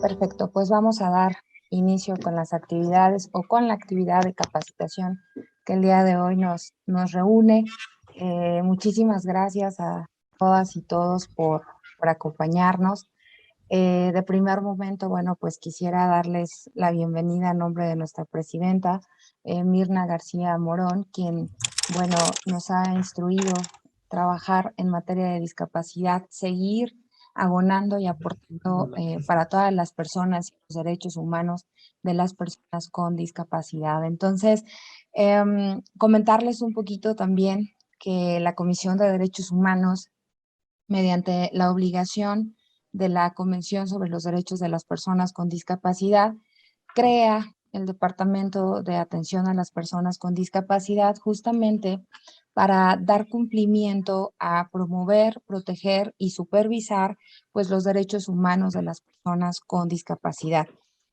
Perfecto, pues vamos a dar inicio con las actividades o con la actividad de capacitación que el día de hoy nos reúne. Muchísimas gracias a todas y todos por acompañarnos. De primer momento, bueno, pues quisiera darles la bienvenida a nombre de nuestra presidenta, Mirna García Morón, quien, bueno, nos ha instruido trabajar en materia de discapacidad, seguir abonando y aportando para todas las personas y los derechos humanos de las personas con discapacidad. Entonces, comentarles un poquito también que la Comisión de Derechos Humanos, mediante la obligación de la Convención sobre los Derechos de las Personas con Discapacidad, crea el Departamento de Atención a las Personas con Discapacidad justamente para dar cumplimiento a promover, proteger y supervisar pues los derechos humanos de las personas con discapacidad.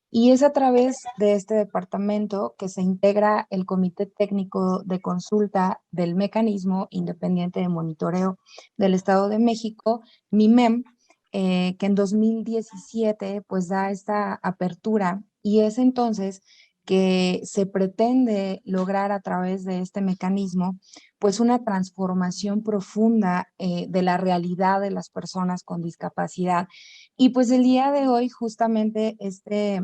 Y es a través de este departamento que se integra el Comité Técnico de Consulta del Mecanismo Independiente de Monitoreo del Estado de México, MIMEM, que en 2017 pues da esta apertura, y es entonces que se pretende lograr a través de este mecanismo pues una transformación profunda de la realidad de las personas con discapacidad. Y pues el día de hoy justamente este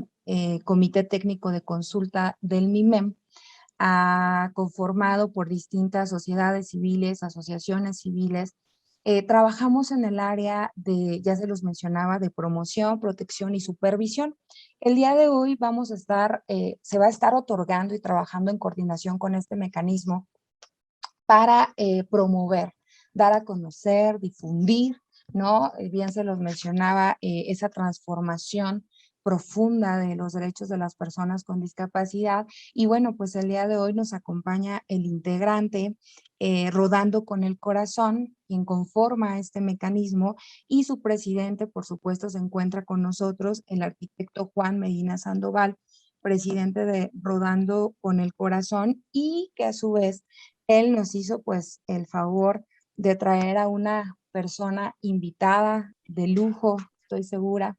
Comité Técnico de Consulta del MIMEM conformado por distintas sociedades civiles, asociaciones civiles. Trabajamos en el área de, ya se los mencionaba, de promoción, protección y supervisión. El día de hoy vamos a estar, se va a estar otorgando y trabajando en coordinación con este mecanismo para promover, dar a conocer, difundir, ¿no? Bien se los mencionaba, esa transformación profunda de los derechos de las personas con discapacidad. Y bueno, pues el día de hoy nos acompaña el integrante Rodando con el Corazón, quien conforma este mecanismo, y su presidente, por supuesto, se encuentra con nosotros, el arquitecto Juan Medina Sandoval, presidente de Rodando con el Corazón, y que a su vez él nos hizo pues el favor de traer a una persona invitada de lujo, estoy segura,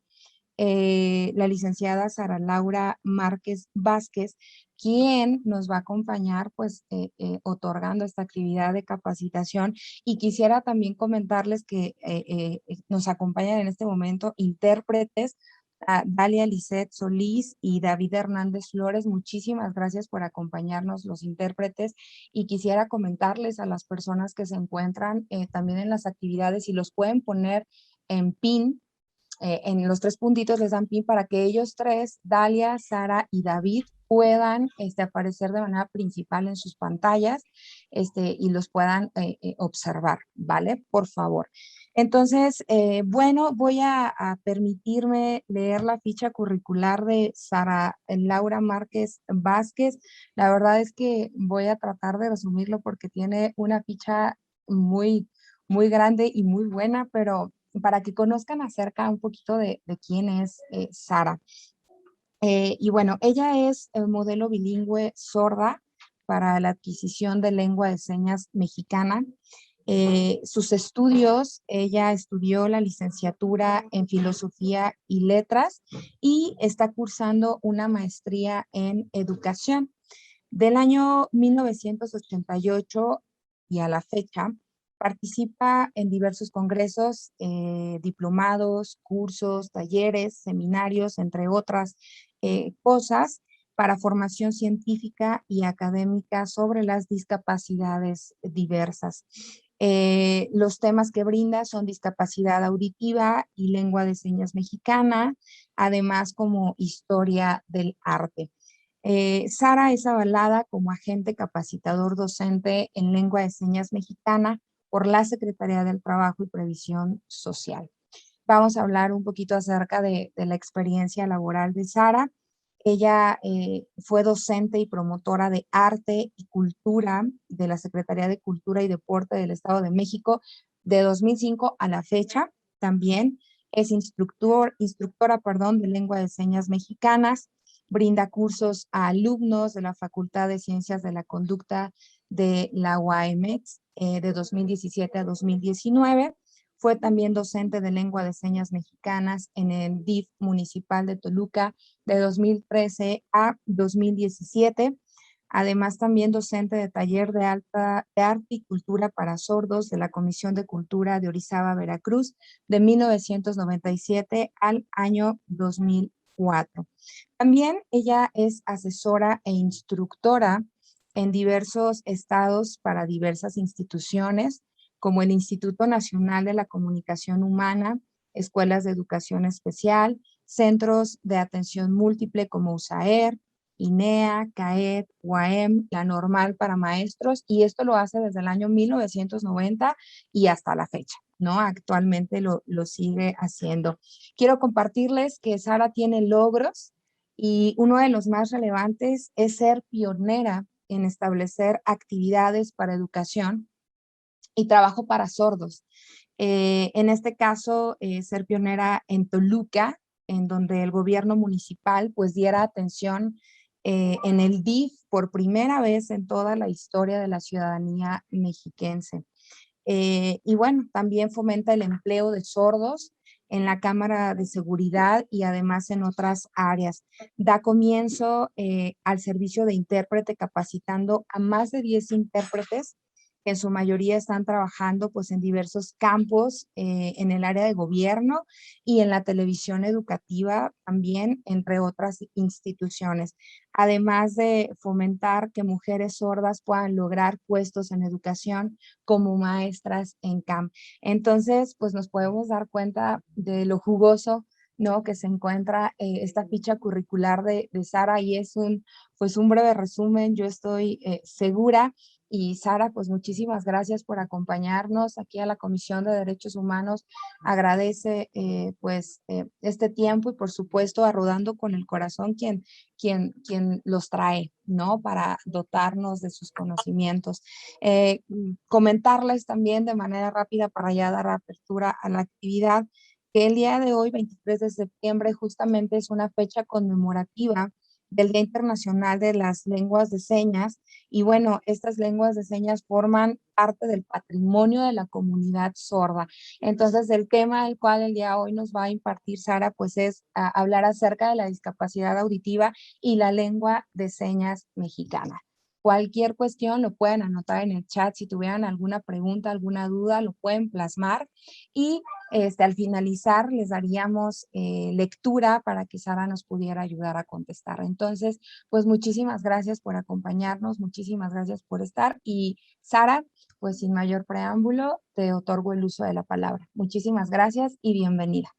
la licenciada Sara Laura Márquez Vázquez, quien nos va a acompañar pues otorgando esta actividad de capacitación. Y quisiera también comentarles que nos acompañan en este momento intérpretes, a Dalia Lisset Solís y David Hernández Flores. Muchísimas gracias por acompañarnos los intérpretes, y quisiera comentarles a las personas que se encuentran también en las actividades, y los pueden poner en pin, en los tres puntitos les dan pin para que ellos tres, Dalia, Sara y David, puedan aparecer de manera principal en sus pantallas y los puedan observar, ¿vale? Por favor. Entonces, bueno, voy a permitirme leer la ficha curricular de Sara Laura Márquez Vázquez. La verdad es que voy a tratar de resumirlo porque tiene una ficha muy, muy grande y muy buena, pero para que conozcan acerca un poquito de quién es Sara. Y bueno, ella es el modelo bilingüe sorda para la adquisición de lengua de señas mexicana. Sus estudios, ella estudió la licenciatura en Filosofía y Letras y está cursando una maestría en Educación. Del año 1988 y a la fecha, participa en diversos congresos, diplomados, cursos, talleres, seminarios, entre otras cosas, para formación científica y académica sobre las discapacidades diversas. Los temas que brinda son discapacidad auditiva y lengua de señas mexicana, además como historia del arte. Sara es avalada como agente capacitador docente en lengua de señas mexicana por la Secretaría del Trabajo y Previsión Social. Vamos a hablar un poquito acerca de la experiencia laboral de Sara. Ella fue docente y promotora de arte y cultura de la Secretaría de Cultura y Deporte del Estado de México de 2005 a la fecha. También es instructora, de lengua de señas mexicanas. Brinda cursos a alumnos de la Facultad de Ciencias de la Conducta de la UAMX de 2017 a 2019. Fue también docente de lengua de señas mexicanas en el DIF municipal de Toluca de 2013 a 2017. Además, también docente de taller de arte y cultura para sordos de la Comisión de Cultura de Orizaba, Veracruz, de 1997 al año 2004. También ella es asesora e instructora en diversos estados para diversas instituciones, como el Instituto Nacional de la Comunicación Humana, escuelas de educación especial, centros de atención múltiple como USAER, INEA, CAED, UAM, la normal para maestros, y esto lo hace desde el año 1990 y hasta la fecha, ¿no? Actualmente lo sigue haciendo. Quiero compartirles que Sara tiene logros y uno de los más relevantes es ser pionera en establecer actividades para educación y trabajo para sordos. En este caso, ser pionera en Toluca, en donde el gobierno municipal pues diera atención en el DIF por primera vez en toda la historia de la ciudadanía mexiquense. Y bueno, también fomenta el empleo de sordos en la Cámara de Seguridad y además en otras áreas. Da comienzo al servicio de intérprete capacitando a más de 10 intérpretes que en su mayoría están trabajando pues en diversos campos en el área de gobierno y en la televisión educativa también, entre otras instituciones. Además de fomentar que mujeres sordas puedan lograr puestos en educación como maestras en CAM. Entonces, pues nos podemos dar cuenta de lo jugoso, ¿no? Que se encuentra esta ficha curricular de Sara y es pues un breve resumen, yo estoy segura. Y Sara, pues muchísimas gracias por acompañarnos aquí a la Comisión de Derechos Humanos. Agradece este tiempo y por supuesto a Rodando con el Corazón quien los trae, ¿no? Para dotarnos de sus conocimientos. Comentarles también de manera rápida para ya dar apertura a la actividad que el día de hoy, 23 de septiembre, justamente es una fecha conmemorativa del Día Internacional de las Lenguas de Señas. Y bueno, estas lenguas de señas forman parte del patrimonio de la comunidad sorda. Entonces, el tema del cual el día de hoy nos va a impartir Sara, pues es hablar acerca de la discapacidad auditiva y la lengua de señas mexicana. Cualquier cuestión lo pueden anotar en el chat. Si tuvieran alguna pregunta, alguna duda, lo pueden plasmar. Y al finalizar les daríamos lectura para que Sara nos pudiera ayudar a contestar. Entonces, pues muchísimas gracias por acompañarnos, muchísimas gracias por estar. Y Sara, pues sin mayor preámbulo, te otorgo el uso de la palabra. Muchísimas gracias y bienvenida.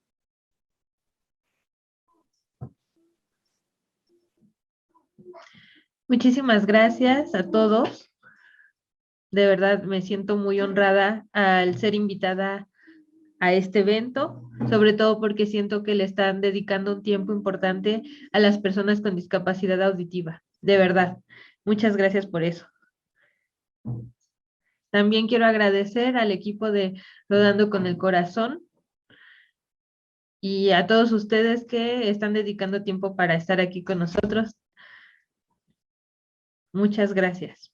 Muchísimas gracias a todos. De verdad me siento muy honrada al ser invitada a este evento, sobre todo porque siento que le están dedicando un tiempo importante a las personas con discapacidad auditiva. De verdad, muchas gracias por eso. También quiero agradecer al equipo de Rodando con el Corazón y a todos ustedes que están dedicando tiempo para estar aquí con nosotros. Muchas gracias.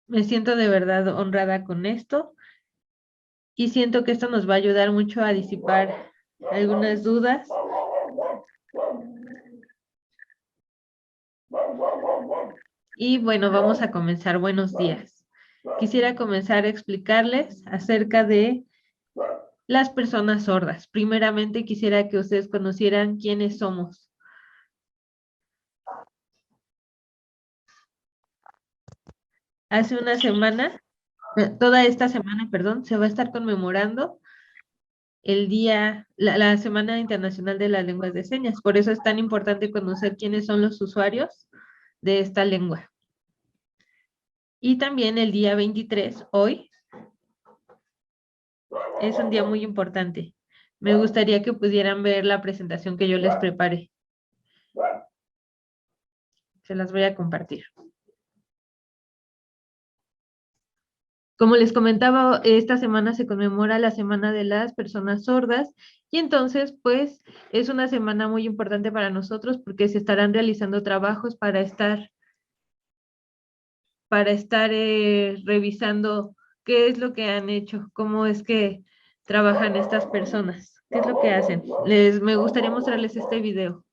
Me siento de verdad honrada con esto y siento que esto nos va a ayudar mucho a disipar algunas dudas. Y bueno, vamos a comenzar. Buenos días. Quisiera comenzar a explicarles acerca de las personas sordas. Primeramente, quisiera que ustedes conocieran quiénes somos. Hace una semana, toda esta semana, perdón, se va a estar conmemorando el día, la Semana Internacional de las Lenguas de Señas. Por eso es tan importante conocer quiénes son los usuarios de esta lengua. Y también el día 23, hoy, es un día muy importante. Me gustaría que pudieran ver la presentación que yo les preparé. Se las voy a compartir. Como les comentaba, esta semana se conmemora la Semana de las Personas Sordas y entonces, pues, es una semana muy importante para nosotros porque se estarán realizando trabajos para estar para estar revisando qué es lo que han hecho, cómo es que trabajan estas personas, qué es lo que hacen. Me gustaría mostrarles este video.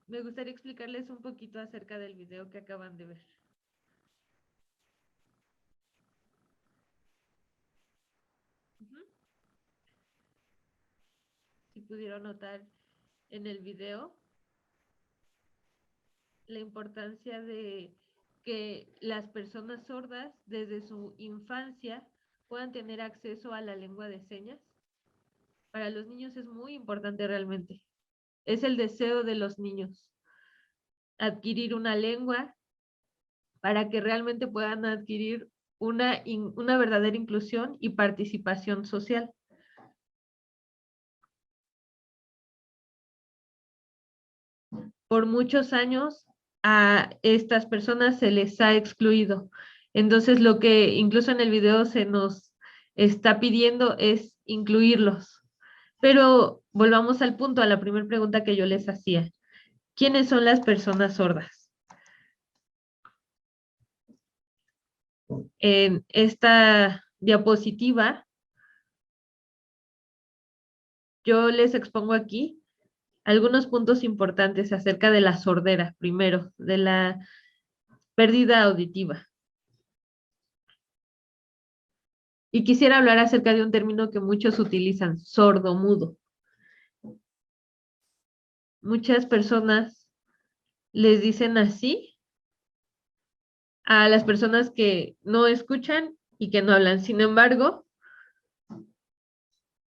Me gustaría explicarles un poquito acerca del video que acaban de ver. Si pudieron notar en el video la importancia de que las personas sordas desde su infancia puedan tener acceso a la lengua de señas. Para los niños es muy importante realmente. Es el deseo de los niños adquirir una lengua para que realmente puedan adquirir una verdadera inclusión y participación social. Por muchos años a estas personas se les ha excluido. Entonces, lo que incluso en el video se nos está pidiendo es incluirlos. Pero volvamos al punto, a la primera pregunta que yo les hacía. ¿Quiénes son las personas sordas? En esta diapositiva, yo les expongo aquí algunos puntos importantes acerca de la sordera, primero, de la pérdida auditiva. Y quisiera hablar acerca de un término que muchos utilizan, sordomudo. Muchas personas les dicen así a las personas que no escuchan y que no hablan. Sin embargo,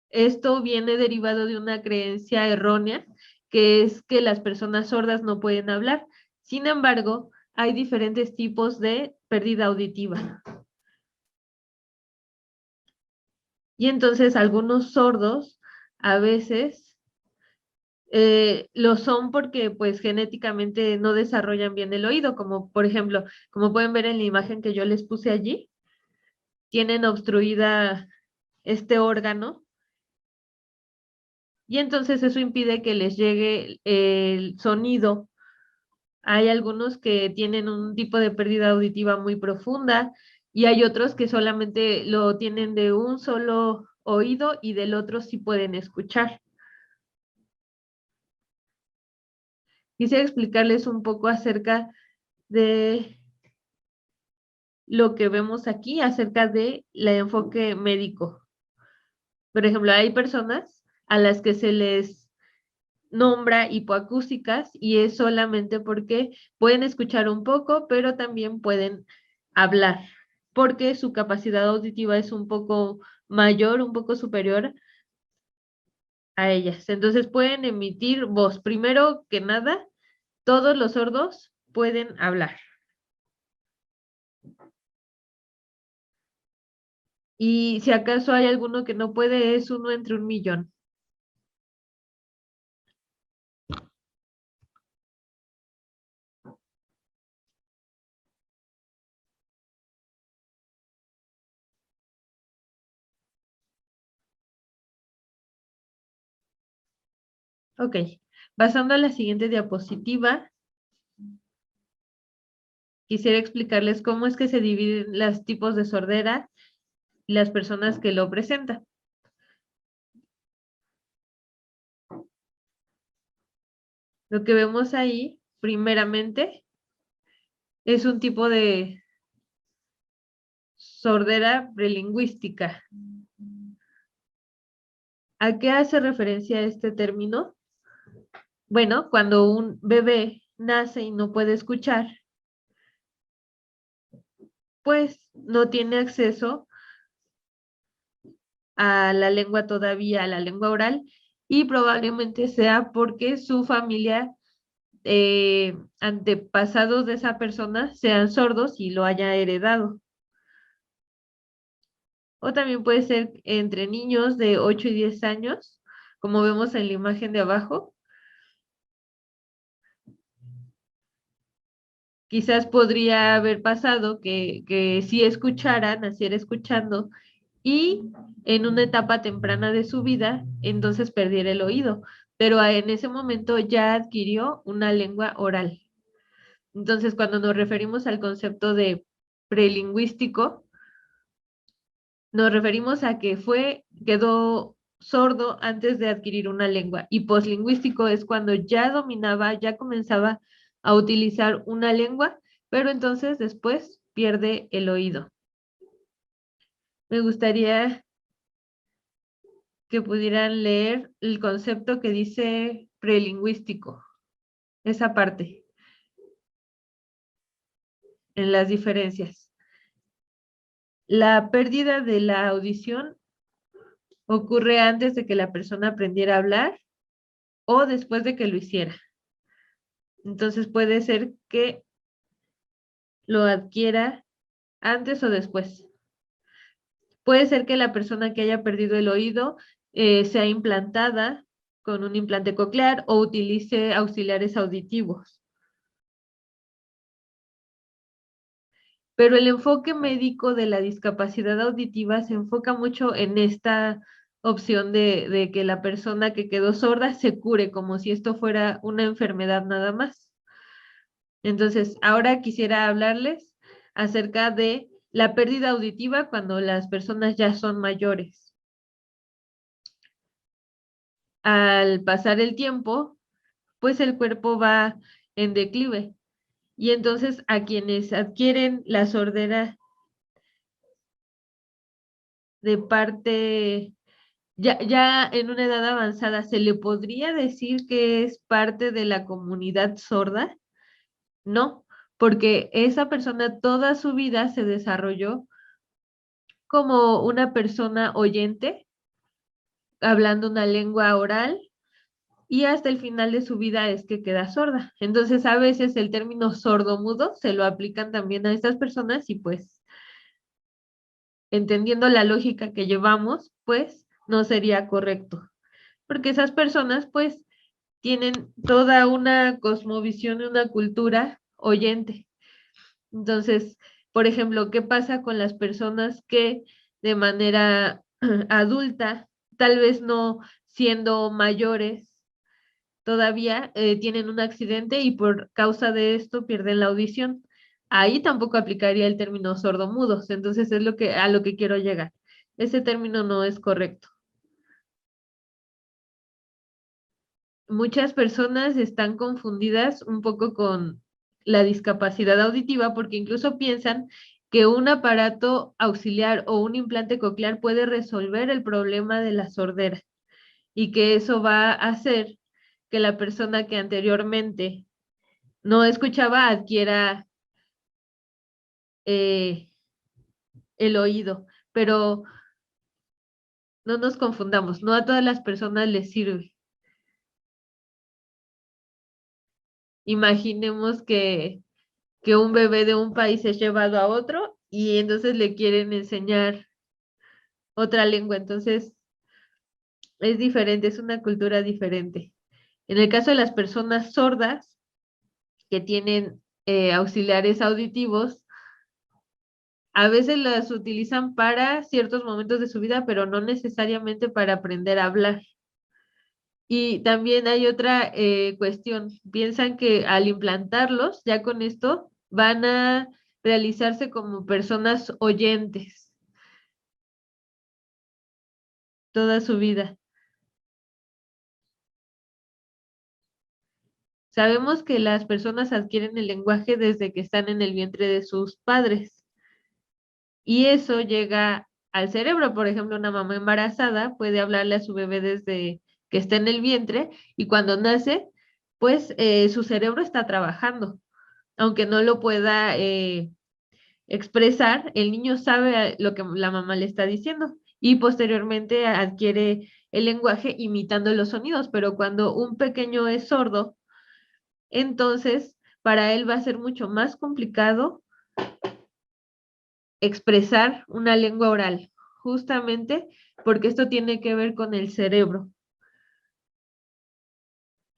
esto viene derivado de una creencia errónea, que es que las personas sordas no pueden hablar. Sin embargo, hay diferentes tipos de pérdida auditiva. Y entonces algunos sordos a veces lo son porque pues genéticamente no desarrollan bien el oído, como por ejemplo, como pueden ver en la imagen que yo les puse allí, tienen obstruida este órgano y entonces eso impide que les llegue el sonido. Hay algunos que tienen un tipo de pérdida auditiva muy profunda y hay otros que solamente lo tienen de un solo oído y del otro sí pueden escuchar. Quisiera explicarles un poco acerca de lo que vemos aquí, acerca del enfoque médico. Por ejemplo, hay personas a las que se les nombra hipoacústicas y es solamente porque pueden escuchar un poco, pero también pueden hablar, porque su capacidad auditiva es un poco mayor, un poco superior a ellas. Entonces pueden emitir voz. Primero que nada, todos los sordos pueden hablar. Y si acaso hay alguno que no puede, es uno entre 1,000,000. Ok, pasando a la siguiente diapositiva, quisiera explicarles cómo es que se dividen los tipos de sordera y las personas que lo presentan. Lo que vemos ahí, primeramente, es un tipo de sordera prelingüística. ¿A qué hace referencia este término? Bueno, cuando un bebé nace y no puede escuchar, pues no tiene acceso a la lengua todavía, a la lengua oral, y probablemente sea porque su familia, antepasados de esa persona, sean sordos y lo haya heredado. O también puede ser entre niños de 8 y 10 años, como vemos en la imagen de abajo. Quizás podría haber pasado que si escuchara, naciera escuchando y en una etapa temprana de su vida, entonces perdiera el oído, pero en ese momento ya adquirió una lengua oral. Entonces, cuando nos referimos al concepto de prelingüístico, nos referimos a que quedó sordo antes de adquirir una lengua, y poslingüístico es cuando ya dominaba, ya comenzaba a utilizar una lengua, pero entonces después pierde el oído. Me gustaría que pudieran leer el concepto que dice prelingüístico, esa parte, en las diferencias. La pérdida de la audición ocurre antes de que la persona aprendiera a hablar o después de que lo hiciera. Entonces puede ser que lo adquiera antes o después. Puede ser que la persona que haya perdido el oído sea implantada con un implante coclear o utilice auxiliares auditivos. Pero el enfoque médico de la discapacidad auditiva se enfoca mucho en esta opción de que la persona que quedó sorda se cure, como si esto fuera una enfermedad nada más. Entonces, ahora quisiera hablarles acerca de la pérdida auditiva cuando las personas ya son mayores. Al pasar el tiempo, pues el cuerpo va en declive. Y entonces a quienes adquieren la sordera de parte, ya en una edad avanzada, ¿se le podría decir que es parte de la comunidad sorda? No, porque esa persona toda su vida se desarrolló como una persona oyente, hablando una lengua oral, y hasta el final de su vida es que queda sorda. Entonces, a veces el término sordomudo se lo aplican también a estas personas y pues, entendiendo la lógica que llevamos, pues no sería correcto, porque esas personas pues tienen toda una cosmovisión y una cultura oyente. Entonces, por ejemplo, ¿qué pasa con las personas que de manera adulta, tal vez no siendo mayores, todavía tienen un accidente y por causa de esto pierden la audición? Ahí tampoco aplicaría el término sordomudos, entonces es a lo que quiero llegar. Ese término no es correcto. Muchas personas están confundidas un poco con la discapacidad auditiva porque incluso piensan que un aparato auxiliar o un implante coclear puede resolver el problema de la sordera y que eso va a hacer que la persona que anteriormente no escuchaba adquiera eh, el oído. Pero no nos confundamos, no a todas las personas les sirve. Imaginemos que un bebé de un país es llevado a otro y entonces le quieren enseñar otra lengua. Entonces es diferente, es una cultura diferente. En el caso de las personas sordas que tienen auxiliares auditivos, a veces las utilizan para ciertos momentos de su vida, pero no necesariamente para aprender a hablar. Y también hay otra cuestión. Piensan que al implantarlos, ya con esto, van a realizarse como personas oyentes toda su vida. Sabemos que las personas adquieren el lenguaje desde que están en el vientre de sus padres y eso llega al cerebro. Por ejemplo, una mamá embarazada puede hablarle a su bebé desde que está en el vientre y cuando nace, pues su cerebro está trabajando, aunque no lo pueda expresar, el niño sabe lo que la mamá le está diciendo y posteriormente adquiere el lenguaje imitando los sonidos, pero cuando un pequeño es sordo, entonces para él va a ser mucho más complicado expresar una lengua oral, justamente porque esto tiene que ver con el cerebro.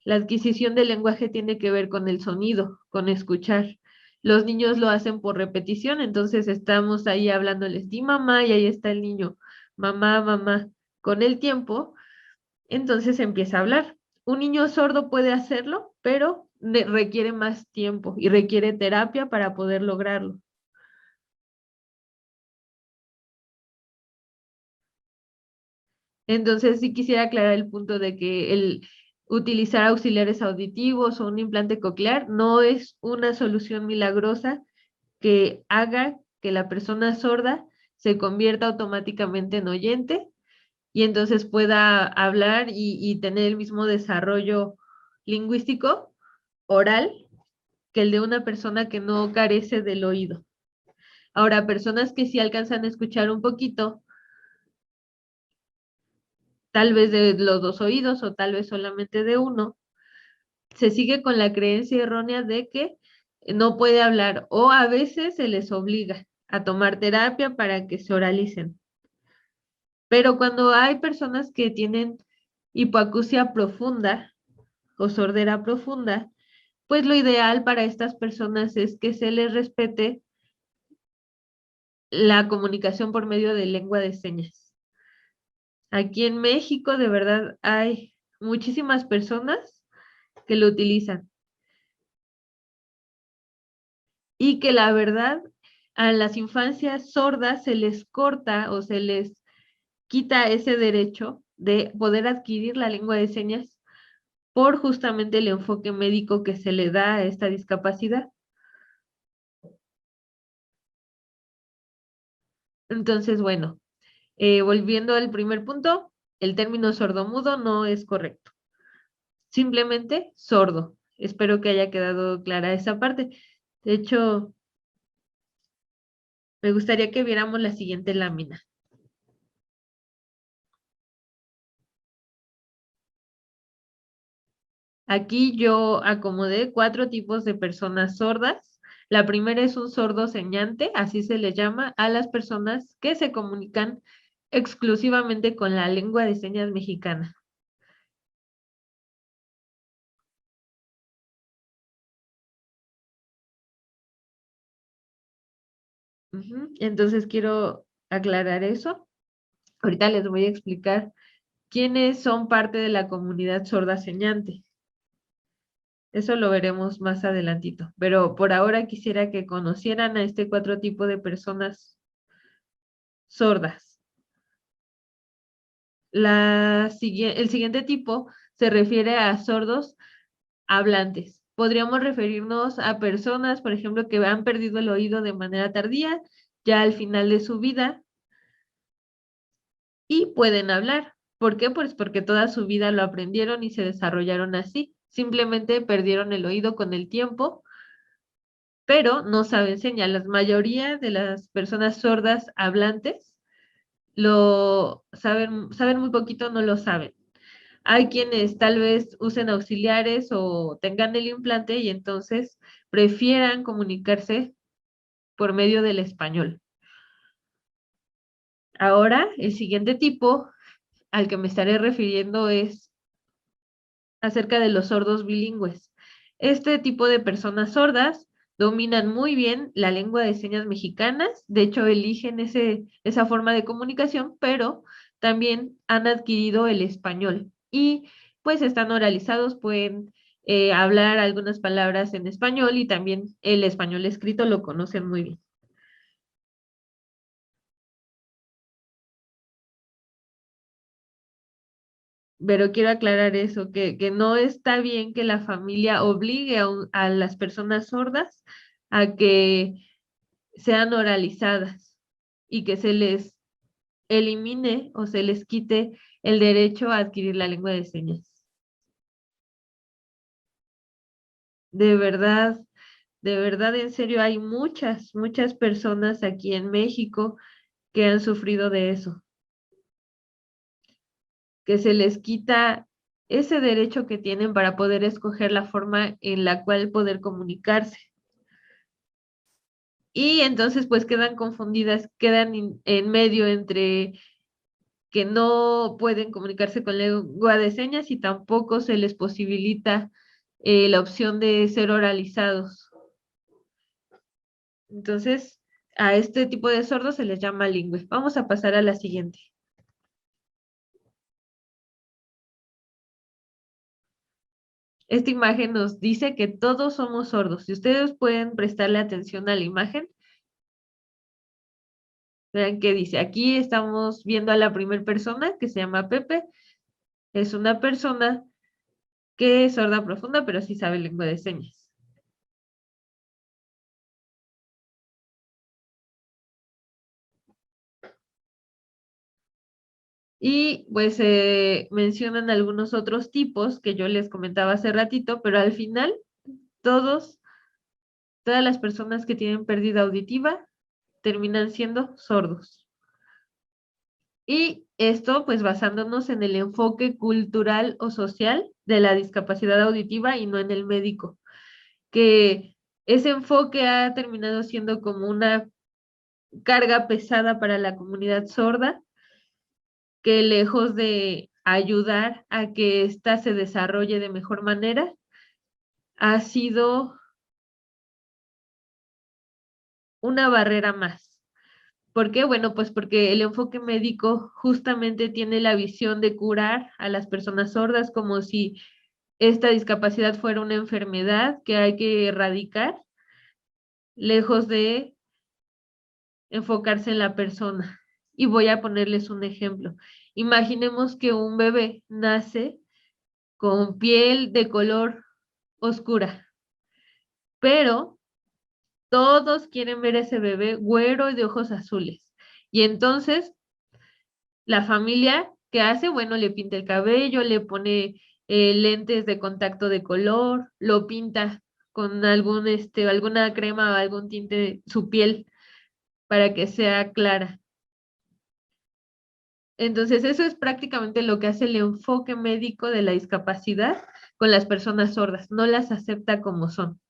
La adquisición del lenguaje tiene que ver con el sonido, con escuchar. Los niños lo hacen por repetición, entonces estamos ahí hablándoles, di mamá, y ahí está el niño, mamá, mamá. Con el tiempo, entonces empieza a hablar. Un niño sordo puede hacerlo, pero requiere más tiempo y requiere terapia para poder lograrlo. Entonces, sí quisiera aclarar el punto de que el utilizar auxiliares auditivos o un implante coclear no es una solución milagrosa que haga que la persona sorda se convierta automáticamente en oyente y entonces pueda hablar y tener el mismo desarrollo lingüístico oral que el de una persona que no carece del oído. Ahora, personas que sí alcanzan a escuchar un poquito, tal vez de los dos oídos o tal vez solamente de uno, se sigue con la creencia errónea de que no puede hablar o a veces se les obliga a tomar terapia para que se oralicen. Pero cuando hay personas que tienen hipoacusia profunda o sordera profunda, pues lo ideal para estas personas es que se les respete la comunicación por medio de lengua de señas. Aquí en México, de verdad, hay muchísimas personas que lo utilizan y que la verdad a las infancias sordas se les corta o se les quita ese derecho de poder adquirir la lengua de señas por justamente el enfoque médico que se le da a esta discapacidad. Entonces, bueno, volviendo al primer punto, el término sordomudo no es correcto. Simplemente sordo. Espero que haya quedado clara esa parte. De hecho, me gustaría que viéramos la siguiente lámina. Aquí yo acomodé 4 tipos de personas sordas. La primera es un sordo señante, así se le llama a las personas que se comunican exclusivamente con la lengua de señas mexicana. Entonces quiero aclarar eso. Ahorita les voy a explicar quiénes son parte de la comunidad sorda señante. Eso lo veremos más adelantito, pero por ahora quisiera que conocieran a este 4 tipo de personas sordas. El siguiente tipo se refiere a sordos hablantes. Podríamos referirnos a personas, por ejemplo, que han perdido el oído de manera tardía, ya al final de su vida, y pueden hablar. ¿Por qué? Pues porque toda su vida lo aprendieron y se desarrollaron así. Simplemente perdieron el oído con el tiempo, pero no saben señas. La mayoría de las personas sordas hablantes lo saben muy poquito, no lo saben. Hay quienes tal vez usen auxiliares o tengan el implante y entonces prefieran comunicarse por medio del español. Ahora, el siguiente tipo al que me estaré refiriendo es acerca de los sordos bilingües. Este tipo de personas sordas dominan muy bien la lengua de señas mexicanas, de hecho eligen esa forma de comunicación, pero también han adquirido el español y pues están oralizados, pueden hablar algunas palabras en español y también el español escrito lo conocen muy bien. Pero quiero aclarar eso, que no está bien que la familia obligue a las personas sordas a que sean oralizadas y que se les elimine o se les quite el derecho a adquirir la lengua de señas. De verdad, en serio, hay muchas, muchas personas aquí en México que han sufrido de eso, que se les quita ese derecho que tienen para poder escoger la forma en la cual poder comunicarse. Y entonces pues quedan confundidas, quedan en medio entre que no pueden comunicarse con lengua de señas y tampoco se les posibilita la opción de ser oralizados. Entonces, a este tipo de sordos se les llama lingüe. Vamos a pasar a la siguiente. Esta imagen nos dice que todos somos sordos. Si ustedes pueden prestarle atención a la imagen, vean qué dice. Aquí estamos viendo a la primera persona que se llama Pepe. Es una persona que es sorda profunda, pero sí sabe lengua de señas. Y pues mencionan algunos otros tipos que yo les comentaba hace ratito, pero al final todas las personas que tienen pérdida auditiva terminan siendo sordos. Y esto pues basándonos en el enfoque cultural o social de la discapacidad auditiva y no en el médico, que ese enfoque ha terminado siendo como una carga pesada para la comunidad sorda, que lejos de ayudar a que ésta se desarrolle de mejor manera, ha sido una barrera más. ¿Por qué? Bueno, pues porque el enfoque médico justamente tiene la visión de curar a las personas sordas como si esta discapacidad fuera una enfermedad que hay que erradicar, lejos de enfocarse en la persona. Y voy a ponerles un ejemplo. Imaginemos que un bebé nace con piel de color oscura, pero todos quieren ver a ese bebé güero y de ojos azules. Y entonces la familia, ¿qué hace? Bueno, le pinta el cabello, le pone lentes de contacto de color, lo pinta con alguna crema o algún tinte su piel para que sea clara. Entonces, eso es prácticamente lo que hace el enfoque médico de la discapacidad con las personas sordas. No las acepta como son.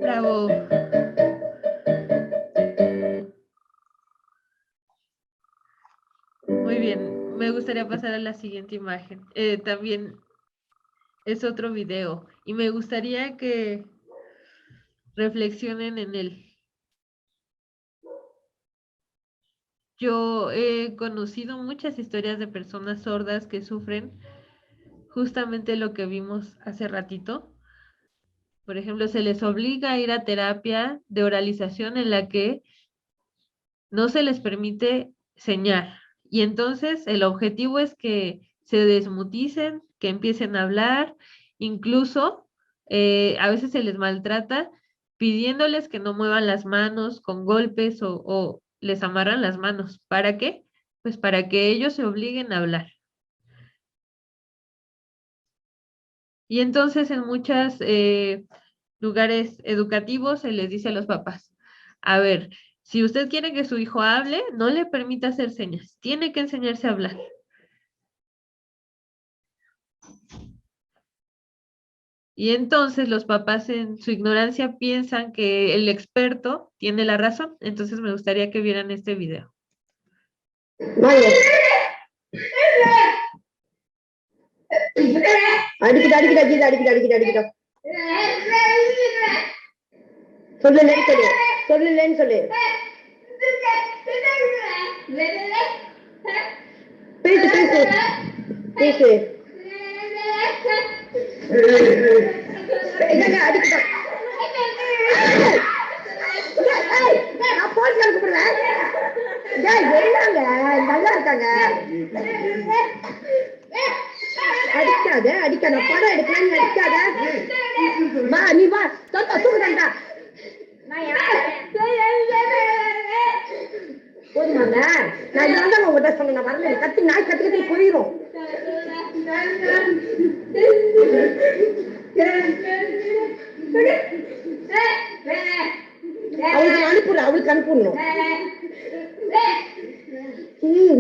Bravo. Muy bien, me gustaría pasar a la siguiente imagen. También es otro video y me gustaría que reflexionen en él. Yo he conocido muchas historias de personas sordas que sufren justamente lo que vimos hace ratito. Por ejemplo, se les obliga a ir a terapia de oralización en la que no se les permite señar. Y entonces el objetivo es que se desmuticen, que empiecen a hablar, incluso a veces se les maltrata pidiéndoles que no muevan las manos con golpes o les amarran las manos. ¿Para qué? Pues para que ellos se obliguen a hablar. Y entonces en muchos lugares educativos se les dice a los papás, a ver, si usted quiere que su hijo hable, no le permita hacer señas, tiene que enseñarse a hablar. Y entonces los papás en su ignorancia piensan que el experto tiene la razón. Entonces me gustaría que vieran este video. Vale. அடிக்கிட்டு அடிக்கிட்டு அடிக்கிட்டு அடிக்கிட்டு அடிக்கிட்டு அடிக்கிட்டு சொல்லலன்னு சொல்லு சொல்லலன்னு சொல்லு பேசு பேசு பேசு என்னங்க அடிக்கிட்டோம் நான் போன் கூப்பிடுறேன் என்னங்க நல்லா இருக்காங்க அடிக்காத அடிக்க நான் படம் எடுக்கிறேன் நீ அடிக்காத வா நீ வா தொத்த தூக்குதாண்டா போதுமாங்க நான் இது வந்து உங்கள்கிட்ட சொன்ன நான் வரல கத்தி நாய் கத்துக்கிட்டு போயிடும் அவளுக்கு அனுப்புறேன் அவளுக்கு அனுப்பிடணும்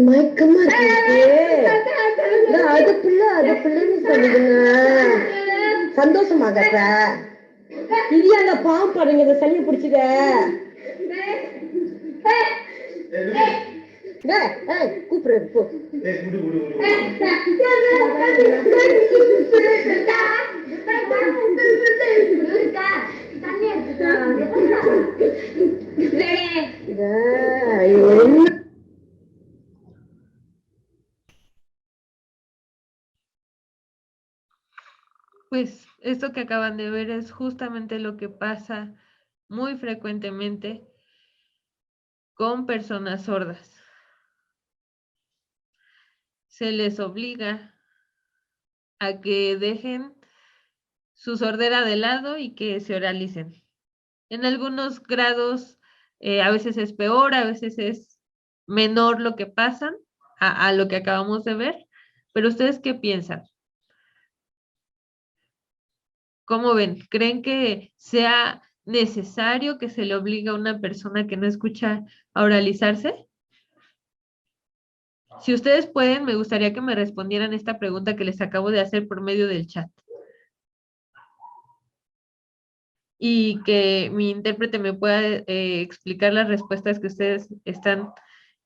மயக்கமா இருக்கு அது பிள்ளைன்னு சொல்லுதுங்க சந்தோஷமாக இல்லையா அந்த பாம்பு பாருங்க இந்த சளியை பிடிச்சத கூப்பிடுறது போ Pues esto que acaban de ver es justamente lo que pasa muy frecuentemente con personas sordas. Se les obliga a que dejen su sordera de lado y que se oralicen. En algunos grados a veces es peor, a veces es menor lo que pasan a lo que acabamos de ver, pero ¿ustedes qué piensan? ¿Cómo ven? ¿Creen que sea necesario que se le obligue a una persona que no escucha a oralizarse? Si ustedes pueden, me gustaría que me respondieran esta pregunta que les acabo de hacer por medio del chat. Y que mi intérprete me pueda explicar las respuestas que ustedes están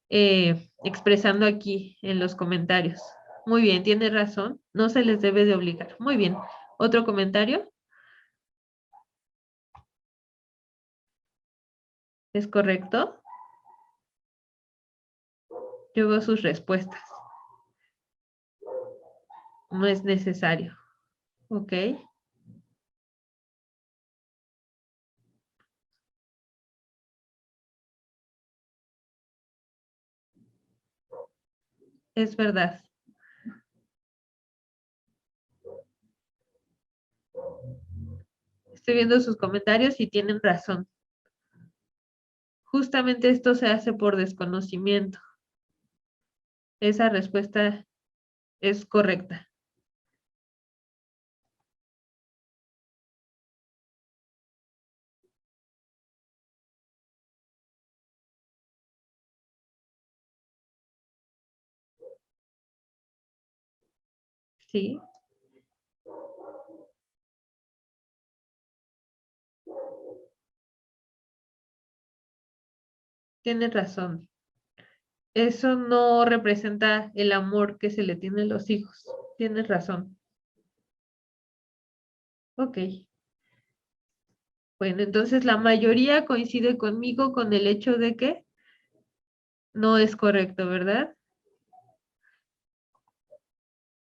expresando aquí en los comentarios. Muy bien, tiene razón. No se les debe de obligar. Muy bien. ¿Otro comentario? ¿Es correcto? Yo veo sus respuestas. No es necesario. Ok. Es verdad. Estoy viendo sus comentarios y tienen razón. Justamente esto se hace por desconocimiento. Esa respuesta es correcta. Sí. Tienes razón. Eso no representa el amor que se le tiene a los hijos. Tienes razón. Ok. Bueno, entonces la mayoría coincide conmigo con el hecho de que no es correcto, ¿verdad?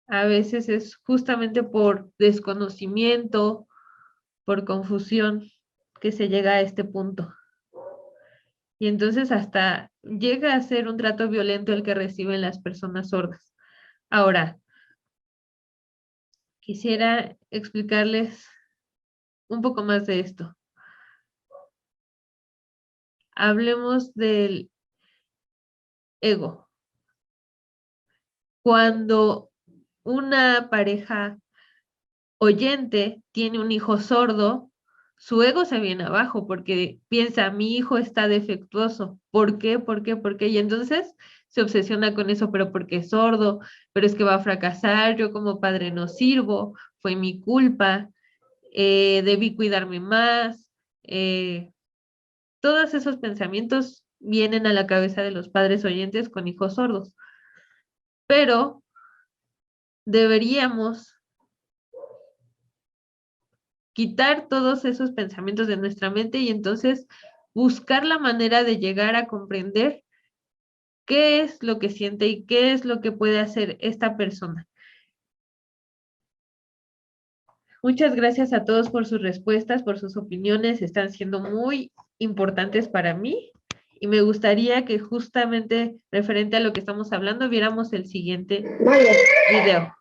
A veces es justamente por desconocimiento, por confusión, que se llega a este punto. Y entonces hasta llega a ser un trato violento el que reciben las personas sordas. Ahora, quisiera explicarles un poco más de esto. Hablemos del ego. Cuando una pareja oyente tiene un hijo sordo, su ego se viene abajo porque piensa, mi hijo está defectuoso. ¿Por qué? ¿Por qué? ¿Por qué? Y entonces se obsesiona con eso, pero porque es sordo, pero es que va a fracasar, yo como padre no sirvo, fue mi culpa, debí cuidarme más. Todos esos pensamientos vienen a la cabeza de los padres oyentes con hijos sordos. Pero deberíamos quitar todos esos pensamientos de nuestra mente y entonces buscar la manera de llegar a comprender qué es lo que siente y qué es lo que puede hacer esta persona. Muchas gracias a todos por sus respuestas, por sus opiniones, están siendo muy importantes para mí y me gustaría que justamente referente a lo que estamos hablando viéramos el siguiente video.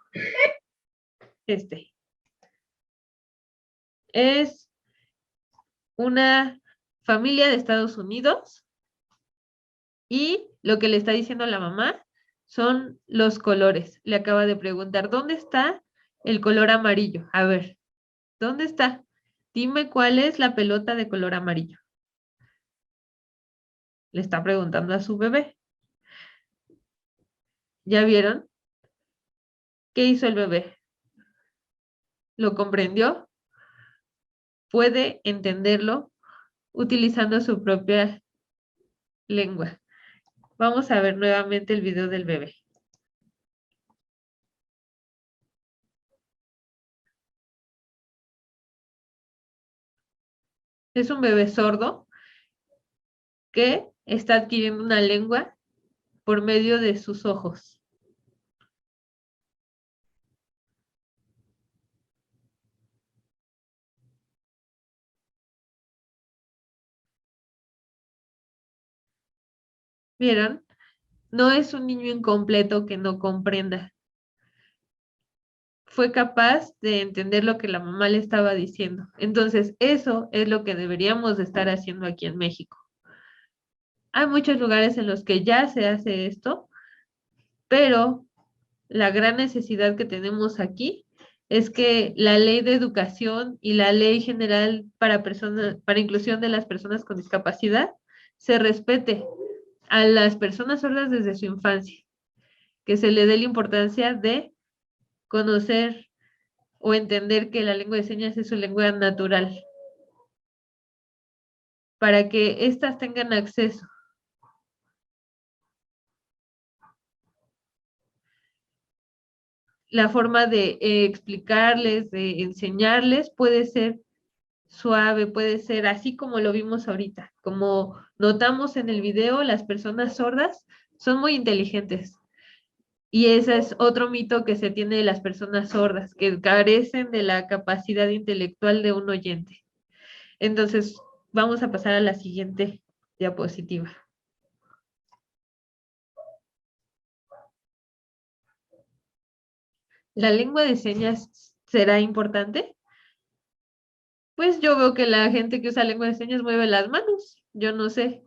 Es una familia de Estados Unidos y lo que le está diciendo la mamá son los colores. Le acaba de preguntar, ¿dónde está el color amarillo? A ver, ¿dónde está? Dime cuál es la pelota de color amarillo. Le está preguntando a su bebé. ¿Ya vieron? ¿Qué hizo el bebé? ¿Lo comprendió? Puede entenderlo utilizando su propia lengua. Vamos a ver nuevamente el video del bebé. Es un bebé sordo que está adquiriendo una lengua por medio de sus ojos. ¿Vieron? No es un niño incompleto que no comprenda. Fue capaz de entender lo que la mamá le estaba diciendo. Entonces, eso es lo que deberíamos de estar haciendo aquí en México. Hay muchos lugares en los que ya se hace esto, pero la gran necesidad que tenemos aquí es que la ley de educación y la ley general para personas, para inclusión de las personas con discapacidad se respete a las personas sordas desde su infancia, que se le dé la importancia de conocer o entender que la lengua de señas es su lengua natural, para que éstas tengan acceso. La forma de explicarles, de enseñarles, puede ser suave, puede ser así como lo vimos ahorita. Como notamos en el video, las personas sordas son muy inteligentes. Y ese es otro mito que se tiene de las personas sordas, que carecen de la capacidad intelectual de un oyente. Entonces, vamos a pasar a la siguiente diapositiva. ¿La lengua de señas será importante? Pues yo veo que la gente que usa lengua de señas mueve las manos. Yo no sé.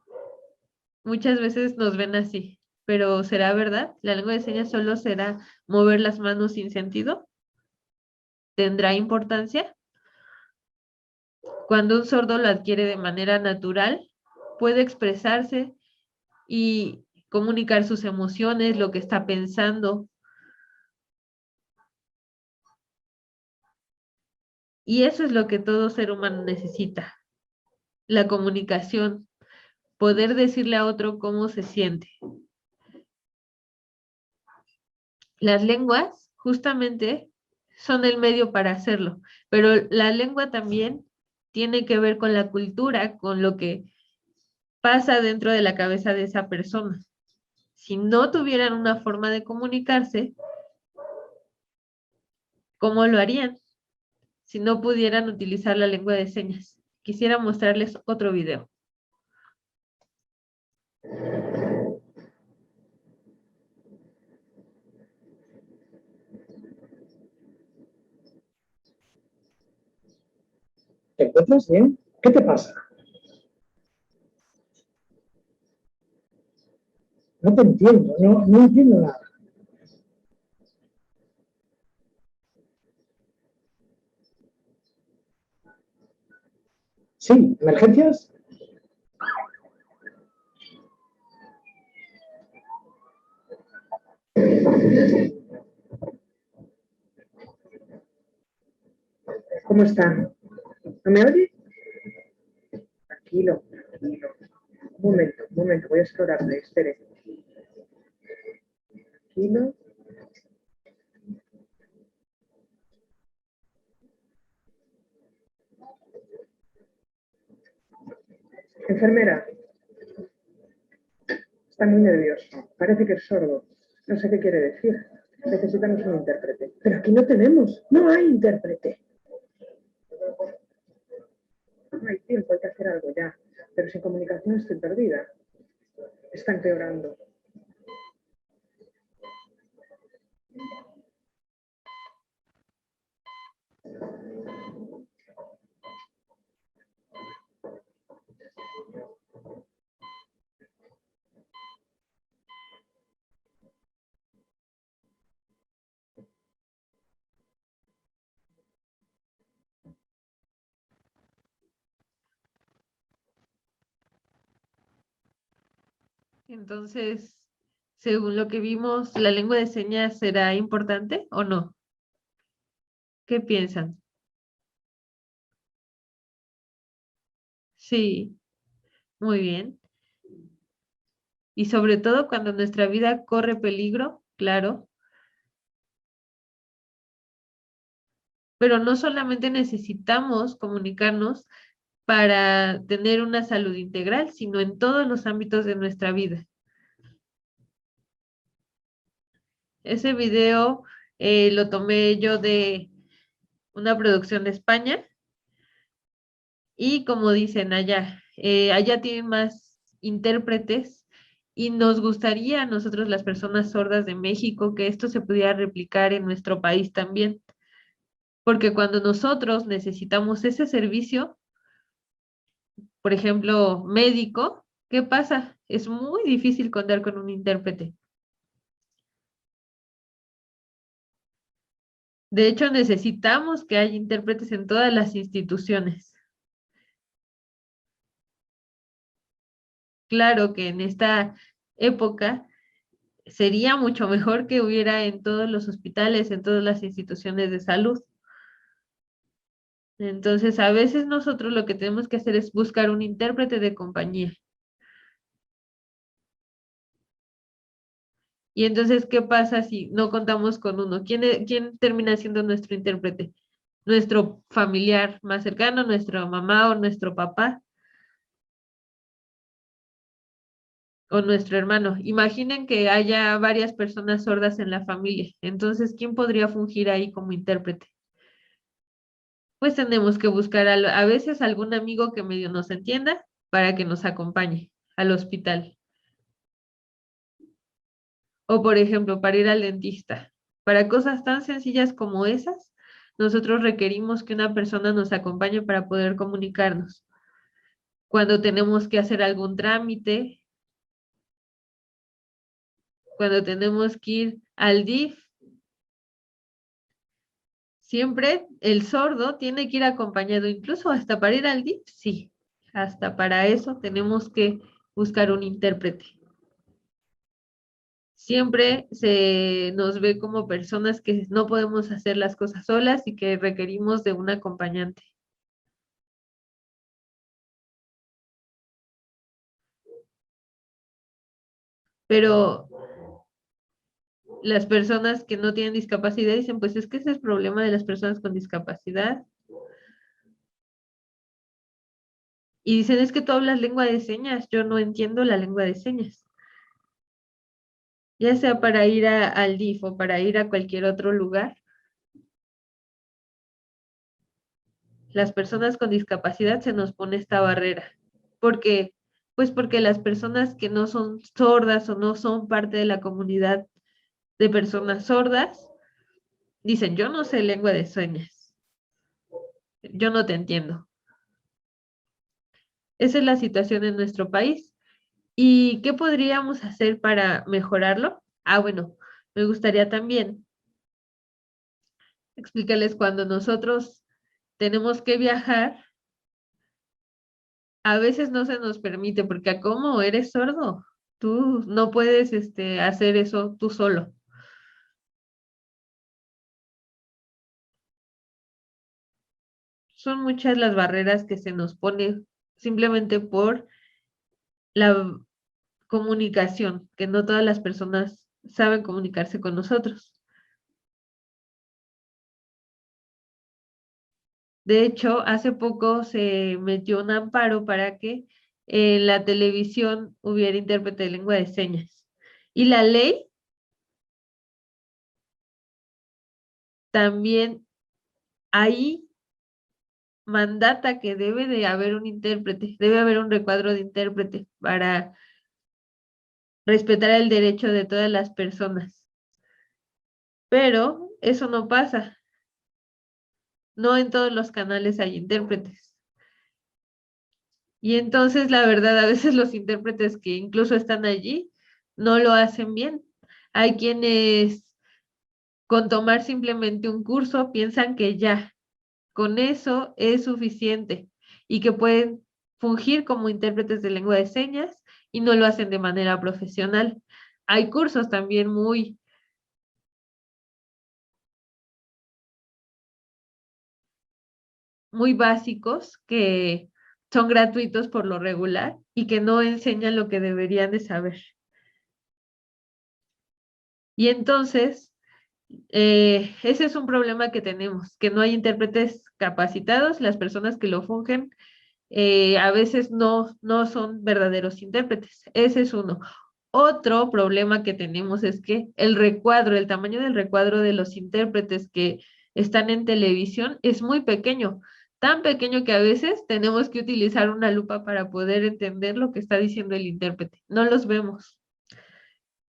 Muchas veces nos ven así. Pero ¿será verdad? ¿La lengua de señas solo será mover las manos sin sentido? ¿Tendrá importancia? Cuando un sordo lo adquiere de manera natural, puede expresarse y comunicar sus emociones, lo que está pensando. Y eso es lo que todo ser humano necesita. La comunicación, poder decirle a otro cómo se siente. Las lenguas, justamente, son el medio para hacerlo, pero la lengua también tiene que ver con la cultura, con lo que pasa dentro de la cabeza de esa persona. si no tuvieran una forma de comunicarse, ¿cómo lo harían? Si no pudieran utilizar la lengua de señas. Quisiera mostrarles otro video. ¿Te encuentras bien? ¿Qué te pasa? No te entiendo, no entiendo nada. Sí, ¿emergencias? ¿Cómo está? ¿No me oye? Tranquilo, tranquilo. Un momento, voy a explorarle, espere. Tranquilo. Enfermera, está muy nervioso. Parece que es sordo. No sé qué quiere decir. Necesitamos un intérprete. Pero aquí no tenemos. No hay intérprete. No hay tiempo, hay que hacer algo ya. Pero sin comunicación estoy perdida. Está empeorando. Entonces, según lo que vimos, ¿la lengua de señas será importante o no? ¿Qué piensan? Sí, muy bien. Y sobre todo cuando nuestra vida corre peligro, claro. Pero no solamente necesitamos comunicarnos para tener una salud integral, sino en todos los ámbitos de nuestra vida. Ese video lo tomé yo de una producción de España y como dicen allá, allá tienen más intérpretes y nos gustaría a nosotros las personas sordas de México que esto se pudiera replicar en nuestro país también, porque cuando nosotros necesitamos ese servicio, por ejemplo, médico, ¿qué pasa? Es muy difícil contar con un intérprete. De hecho, necesitamos que haya intérpretes en todas las instituciones. Claro que en esta época sería mucho mejor que hubiera en todos los hospitales, en todas las instituciones de salud. Entonces, a veces nosotros lo que tenemos que hacer es buscar un intérprete de compañía. Y entonces, ¿qué pasa si no contamos con uno? ¿Quién termina siendo nuestro intérprete? Nuestro familiar más cercano, nuestra mamá o nuestro papá o nuestro hermano. Imaginen que haya varias personas sordas en la familia. Entonces, ¿quién podría fungir ahí como intérprete? Pues tenemos que buscar a veces algún amigo que medio nos entienda para que nos acompañe al hospital. O por ejemplo, para ir al dentista. Para cosas tan sencillas como esas, nosotros requerimos que una persona nos acompañe para poder comunicarnos. Cuando tenemos que hacer algún trámite, cuando tenemos que ir al DIF, siempre el sordo tiene que ir acompañado, incluso hasta para ir al DIF, sí. Hasta para eso tenemos que buscar un intérprete. Siempre se nos ve como personas que no podemos hacer las cosas solas y que requerimos de un acompañante. Pero las personas que no tienen discapacidad dicen, pues es que ese es el problema de las personas con discapacidad. Y dicen, es que tú hablas lengua de señas, yo no entiendo la lengua de señas. ya sea para ir al DIF o para ir a cualquier otro lugar, las personas con discapacidad se nos pone esta barrera. ¿Por qué? Pues porque las personas que no son sordas o no son parte de la comunidad de personas sordas, dicen, yo no sé lengua de señas, yo no te entiendo. Esa es la situación en nuestro país. ¿Y qué podríamos hacer para mejorarlo? Bueno, me gustaría también explicarles cuando nosotros tenemos que viajar, a veces no se nos permite, porque ¿cómo eres sordo? Tú no puedes hacer eso tú solo. Son muchas las barreras que se nos ponen simplemente por la comunicación, que no todas las personas saben comunicarse con nosotros. De hecho, hace poco se metió un amparo para que en la televisión hubiera intérprete de lengua de señas. Y la ley también ahí mandata que debe de haber un intérprete, debe haber un recuadro de intérprete para respetar el derecho de todas las personas. Pero eso no pasa. No en todos los canales hay intérpretes. Y entonces, la verdad, a veces los intérpretes que incluso están allí no lo hacen bien. Hay quienes con tomar simplemente un curso piensan que ya, con eso es suficiente y que pueden fungir como intérpretes de lengua de señas y no lo hacen de manera profesional. Hay cursos también muy básicos que son gratuitos por lo regular y que no enseñan lo que deberían de saber. Y entonces, ese es un problema que tenemos, que no hay intérpretes capacitados, las personas que lo fungen a veces no son verdaderos intérpretes. Ese es uno. Otro problema que tenemos es que el tamaño del recuadro de los intérpretes que están en televisión es muy pequeño, tan pequeño que a veces tenemos que utilizar una lupa para poder entender lo que está diciendo el intérprete. No los vemos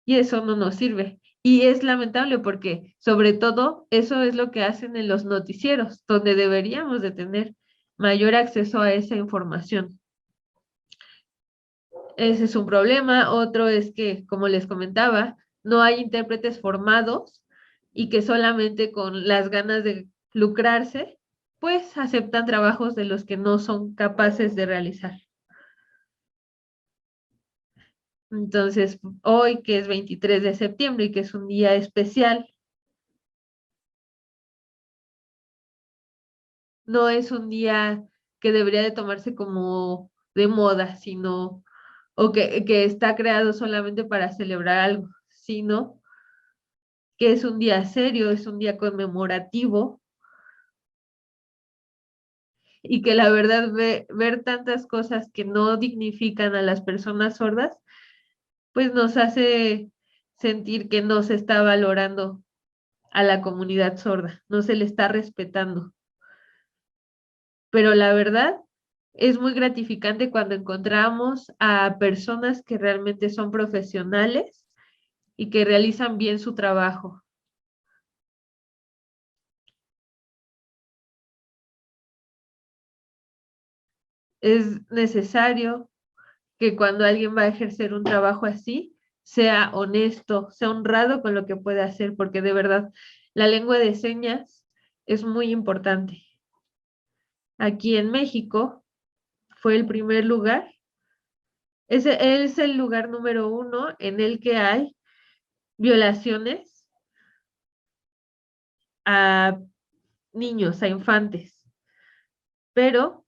y eso no nos sirve. Y es lamentable porque, sobre todo, eso es lo que hacen en los noticieros, donde deberíamos de tener mayor acceso a esa información. Ese es un problema. Otro es que, como les comentaba, no hay intérpretes formados y que solamente con las ganas de lucrarse, pues aceptan trabajos de los que no son capaces de realizar. Entonces, hoy que es 23 de septiembre y que es un día especial, no es un día que debería de tomarse como de moda, sino, o que está creado solamente para celebrar algo, sino que es un día serio, es un día conmemorativo y que la verdad ver tantas cosas que no dignifican a las personas sordas, pues nos hace sentir que no se está valorando a la comunidad sorda, no se le está respetando. Pero la verdad es muy gratificante cuando encontramos a personas que realmente son profesionales y que realizan bien su trabajo. Es necesario que cuando alguien va a ejercer un trabajo así, sea honesto, sea honrado con lo que puede hacer, porque de verdad la lengua de señas es muy importante. Aquí en México fue el primer lugar, es el lugar número 1 en el que hay violaciones a niños, a infantes, pero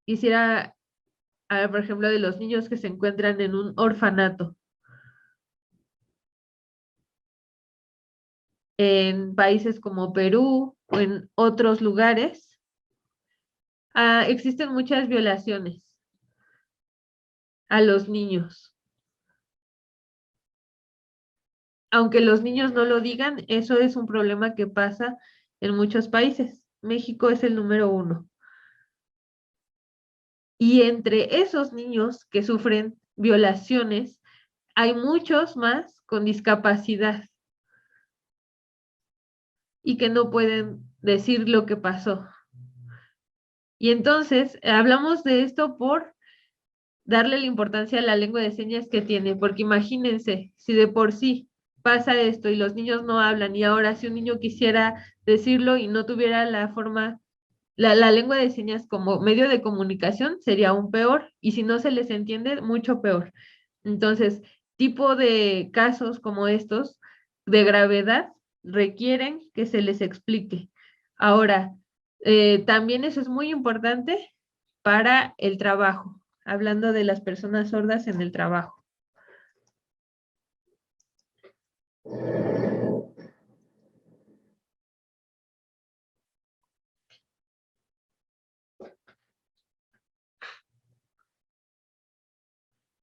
quisiera hablar, por ejemplo, de los niños que se encuentran en un orfanato. En países como Perú o en otros lugares, existen muchas violaciones. a los niños. Aunque los niños no lo digan, eso es un problema que pasa en muchos países. México es el número 1. Y entre esos niños que sufren violaciones, hay muchos más con discapacidad y que no pueden decir lo que pasó. Y entonces, hablamos de esto por darle la importancia a la lengua de señas que tiene, porque imagínense, si de por sí pasa esto y los niños no hablan, y ahora si un niño quisiera decirlo y no tuviera la forma, la lengua de señas como medio de comunicación, sería aún peor, y si no se les entiende, mucho peor. Entonces, tipo de casos como estos, de gravedad, requieren que se les explique. Ahora, también eso es muy importante para el trabajo, hablando de las personas sordas en el trabajo.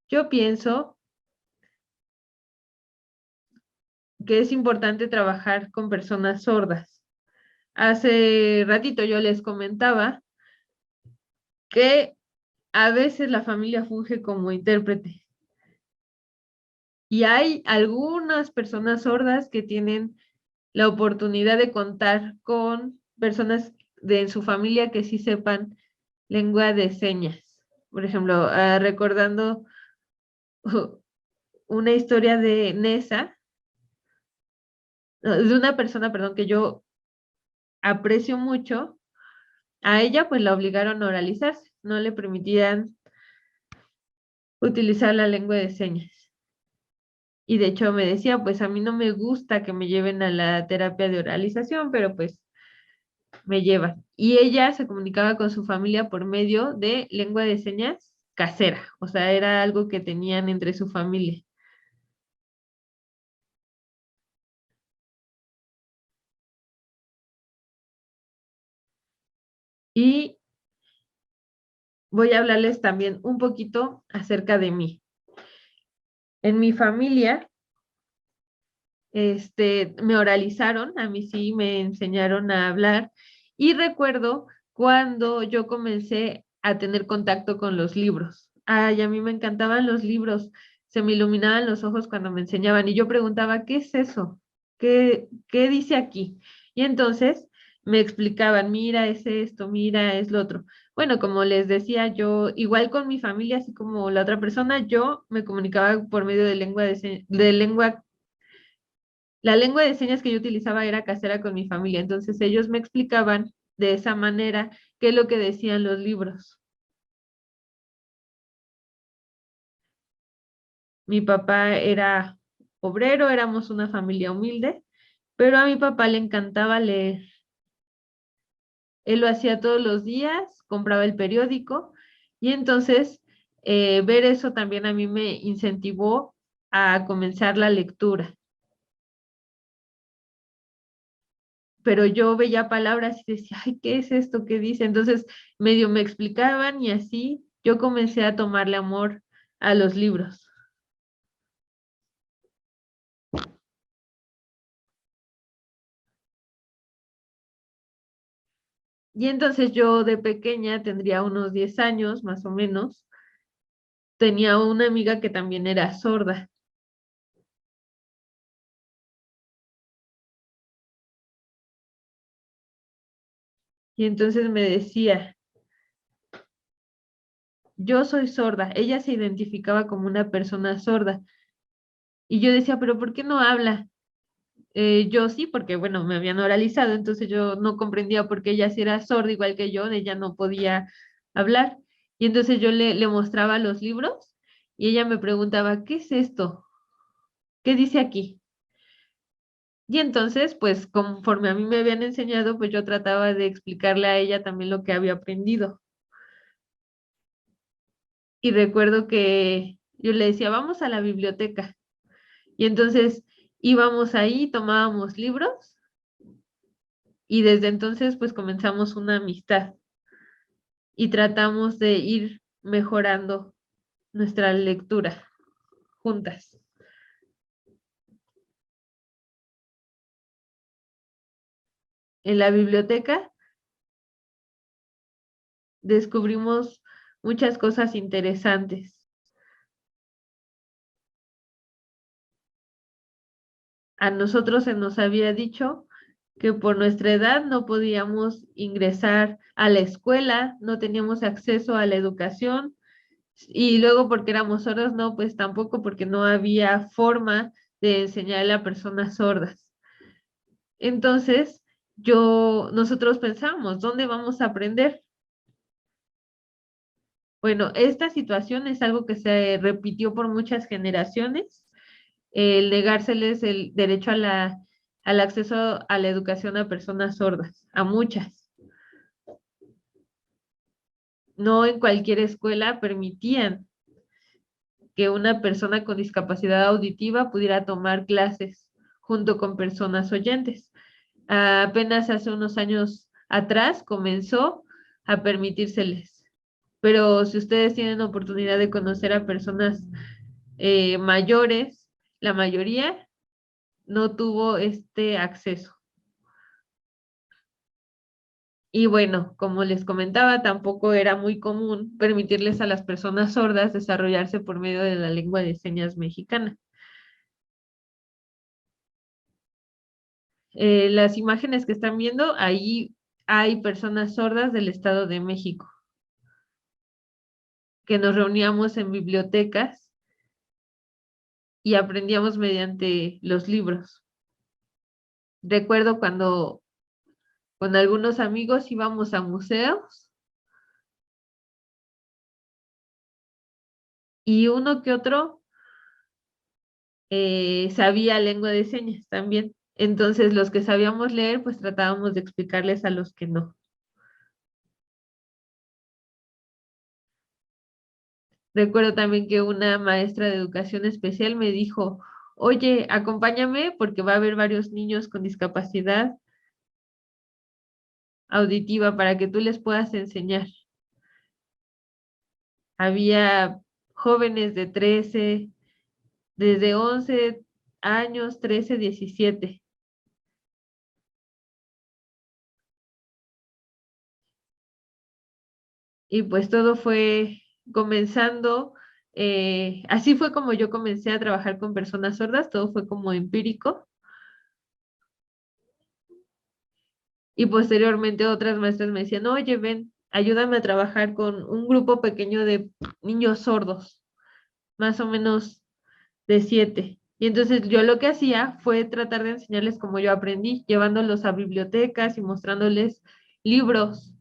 Yo pienso que es importante trabajar con personas sordas. Hace ratito yo les comentaba que a veces la familia funge como intérprete. Y hay algunas personas sordas que tienen la oportunidad de contar con personas en su familia que sí sepan lengua de señas. Por ejemplo, recordando una historia de Nessa, de una persona, perdón, que yo aprecio mucho, a ella pues la obligaron a oralizarse, no le permitían utilizar la lengua de señas. Y de hecho me decía, pues a mí no me gusta que me lleven a la terapia de oralización, pero pues me llevan. Y ella se comunicaba con su familia por medio de lengua de señas casera, o sea, era algo que tenían entre su familia. Y voy a hablarles también un poquito acerca de mí. En mi familia, me oralizaron, a mí sí me enseñaron a hablar y recuerdo cuando yo comencé a tener contacto con los libros. Ay, a mí me encantaban los libros, se me iluminaban los ojos cuando me enseñaban y yo preguntaba, ¿qué es eso? ¿Qué dice aquí? Y entonces me explicaban, mira, es esto, mira, es lo otro. Bueno, como les decía, yo igual con mi familia, así como la otra persona, yo me comunicaba por medio de lengua. La lengua de señas que yo utilizaba era casera con mi familia, entonces ellos me explicaban de esa manera qué es lo que decían los libros. Mi papá era obrero, éramos una familia humilde, pero a mi papá le encantaba leer. Él lo hacía todos los días, compraba el periódico y entonces ver eso también a mí me incentivó a comenzar la lectura. Pero yo veía palabras y decía, ay, ¿qué es esto? ¿Qué dice? Entonces medio me explicaban y así yo comencé a tomarle amor a los libros. Y entonces yo de pequeña, tendría unos 10 años más o menos, tenía una amiga que también era sorda. Y entonces me decía, yo soy sorda. Ella se identificaba como una persona sorda. Y yo decía, pero ¿por qué no habla? Yo sí, porque bueno, me habían oralizado, entonces yo no comprendía por qué ella sí era sorda igual que yo, ella no podía hablar. Y entonces yo le mostraba los libros y ella me preguntaba, ¿qué es esto? ¿Qué dice aquí? Y entonces, pues conforme a mí me habían enseñado, pues yo trataba de explicarle a ella también lo que había aprendido. Y recuerdo que yo le decía, vamos a la biblioteca. Y entonces íbamos ahí, tomábamos libros y desde entonces pues comenzamos una amistad y tratamos de ir mejorando nuestra lectura juntas. En la biblioteca descubrimos muchas cosas interesantes. A nosotros se nos había dicho que por nuestra edad no podíamos ingresar a la escuela, no teníamos acceso a la educación, y luego porque éramos sordos, no, pues tampoco, porque no había forma de enseñarle a personas sordas. Entonces, nosotros pensamos, ¿dónde vamos a aprender? Bueno, esta situación es algo que se repitió por muchas generaciones, el negárseles el derecho al acceso a la educación a personas sordas, a muchas. No en cualquier escuela permitían que una persona con discapacidad auditiva pudiera tomar clases junto con personas oyentes. Apenas hace unos años atrás comenzó a permitírseles. Pero si ustedes tienen oportunidad de conocer a personas mayores, la mayoría no tuvo este acceso. Y bueno, como les comentaba, tampoco era muy común permitirles a las personas sordas desarrollarse por medio de la lengua de señas mexicana. Las imágenes que están viendo, ahí hay personas sordas del Estado de México, que nos reuníamos en bibliotecas y aprendíamos mediante los libros. Recuerdo cuando con algunos amigos íbamos a museos y uno que otro sabía lengua de señas también. Entonces los que sabíamos leer, pues tratábamos de explicarles a los que no. Recuerdo también que una maestra de educación especial me dijo, oye, acompáñame porque va a haber varios niños con discapacidad auditiva para que tú les puedas enseñar. Había jóvenes de 13, desde 11 años, 13, 17. Y pues todo fue comenzando, así fue como yo comencé a trabajar con personas sordas, todo fue como empírico. Y posteriormente otras maestras me decían, oye, ven, ayúdame a trabajar con un grupo pequeño de niños sordos, más o menos de 7. Y entonces yo lo que hacía fue tratar de enseñarles como yo aprendí, llevándolos a bibliotecas y mostrándoles libros.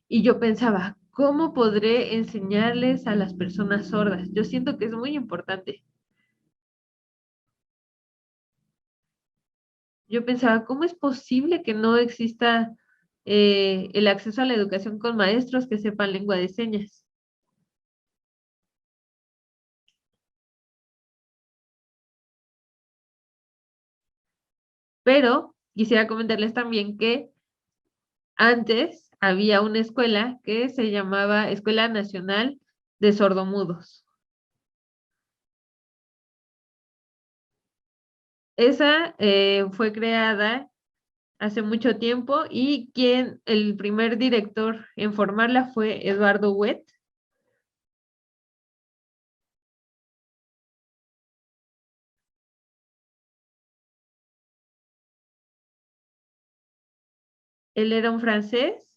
Y yo pensaba, ¿cómo podré enseñarles a las personas sordas? Yo siento que es muy importante. Yo pensaba, ¿cómo es posible que no exista el acceso a la educación con maestros que sepan lengua de señas? Pero quisiera comentarles también que antes había una escuela que se llamaba Escuela Nacional de Sordomudos. Esa fue creada hace mucho tiempo y el primer director en formarla fue Eduardo Huet. Él era un francés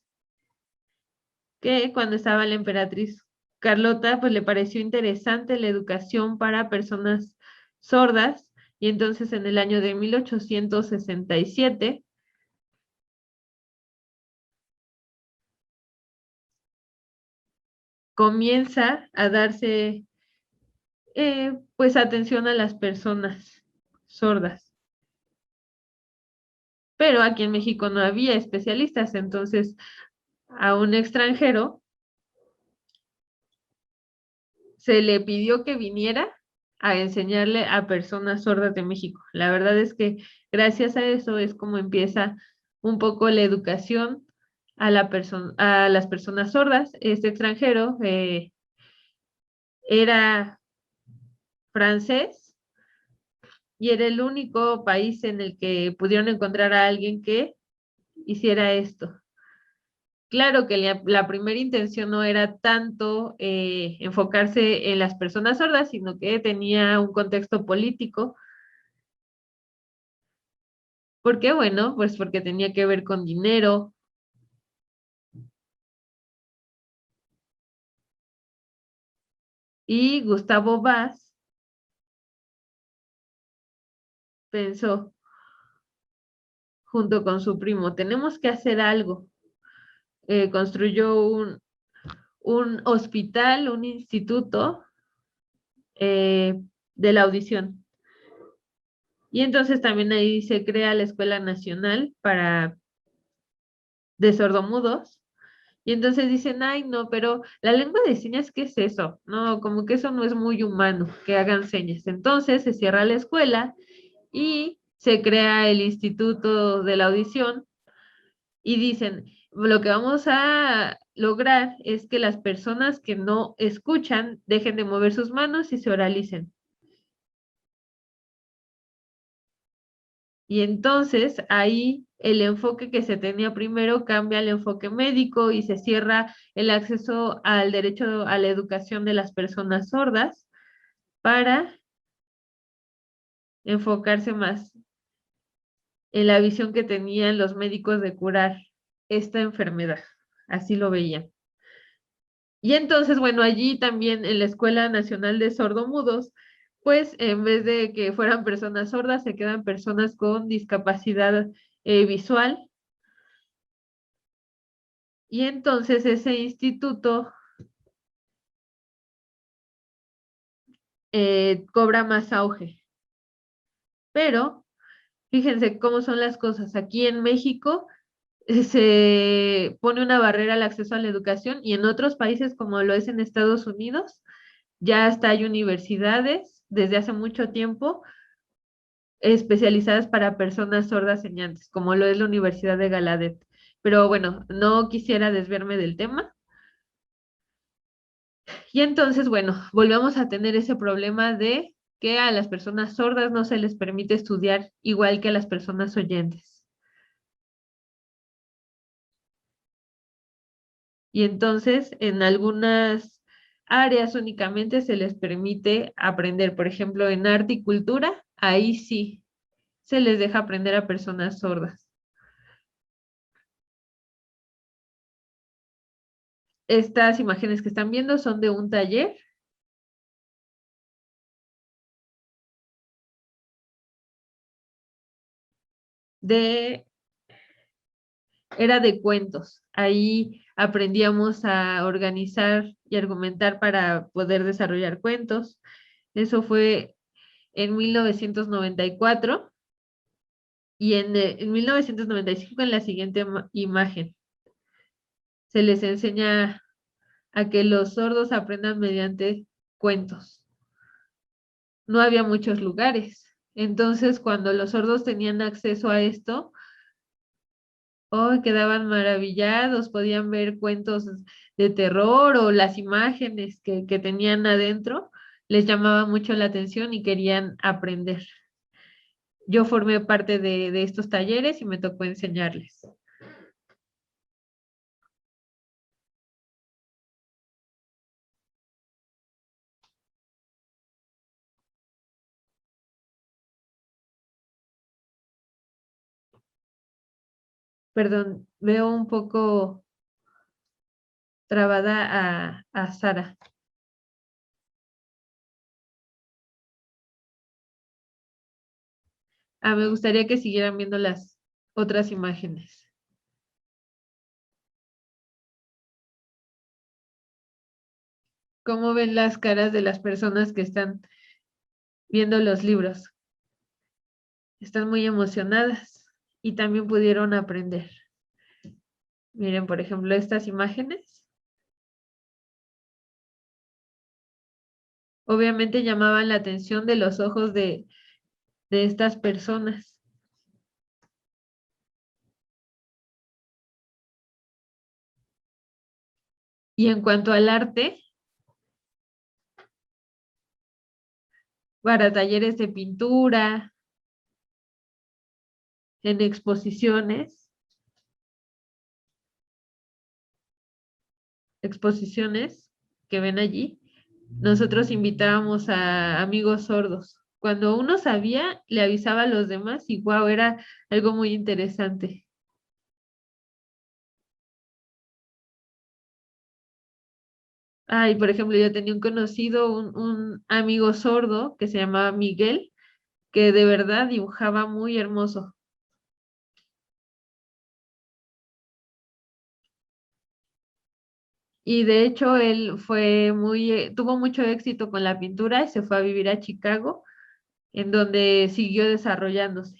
que cuando estaba la emperatriz Carlota, pues le pareció interesante la educación para personas sordas, y entonces en el año de 1867 comienza a darse pues atención a las personas sordas. Pero aquí en México no había especialistas, entonces a un extranjero se le pidió que viniera a enseñarle a personas sordas de México. La verdad es que gracias a eso es como empieza un poco la educación a las personas sordas. Este extranjero era francés y era el único país en el que pudieron encontrar a alguien que hiciera esto. Claro que la primera intención no era tanto enfocarse en las personas sordas, sino que tenía un contexto político. ¿Por qué? Bueno, pues porque tenía que ver con dinero. Y Gustavo Vaz pensó, junto con su primo, tenemos que hacer algo. Construyó un hospital, un instituto eh, de la audición. Y entonces también ahí se crea la Escuela Nacional de Sordomudos. Y entonces dicen, ay, no, pero la lengua de señas, ¿qué es eso? No, como que eso no es muy humano, que hagan señas. Entonces se cierra la escuela y se crea el Instituto de la Audición y dicen, lo que vamos a lograr es que las personas que no escuchan dejen de mover sus manos y se oralicen. Y entonces ahí el enfoque que se tenía primero cambia al enfoque médico y se cierra el acceso al derecho a la educación de las personas sordas para enfocarse más en la visión que tenían los médicos de curar esta enfermedad. Así lo veían. Y entonces, bueno, allí también en la Escuela Nacional de Sordomudos, pues en vez de que fueran personas sordas, se quedan personas con discapacidad visual. Y entonces ese instituto cobra más auge. Pero fíjense cómo son las cosas. Aquí en México se pone una barrera al acceso a la educación y en otros países como lo es en Estados Unidos, ya hasta hay universidades desde hace mucho tiempo especializadas para personas sordas señantes, como lo es la Universidad de Gallaudet. Pero bueno, no quisiera desviarme del tema. Y entonces, bueno, volvemos a tener ese problema de que a las personas sordas no se les permite estudiar igual que a las personas oyentes. Y entonces, en algunas áreas únicamente se les permite aprender, por ejemplo, en arte y cultura, ahí sí se les deja aprender a personas sordas. Estas imágenes que están viendo son de un taller era de cuentos. Ahí aprendíamos a organizar y argumentar para poder desarrollar cuentos. Eso fue en 1994 y en 1995 en la siguiente imagen. Se les enseña a que los sordos aprendan mediante cuentos. No había muchos lugares. Entonces, cuando los sordos tenían acceso a esto, oh, quedaban maravillados, podían ver cuentos de terror o las imágenes que tenían adentro, les llamaba mucho la atención y querían aprender. Yo formé parte de estos talleres y me tocó enseñarles. Perdón, veo un poco trabada a Sara. Me gustaría que siguieran viendo las otras imágenes. ¿Cómo ven las caras de las personas que están viendo los libros? Están muy emocionadas y también pudieron aprender. Miren, por ejemplo, estas imágenes. Obviamente llamaban la atención de los ojos de estas personas. Y en cuanto al arte, para talleres de pintura, en exposiciones que ven allí, nosotros invitábamos a amigos sordos. Cuando uno sabía, le avisaba a los demás y wow, era algo muy interesante. Ay, por ejemplo, yo tenía un conocido, un amigo sordo que se llamaba Miguel, que de verdad dibujaba muy hermoso. Y de hecho él tuvo mucho éxito con la pintura y se fue a vivir a Chicago, en donde siguió desarrollándose.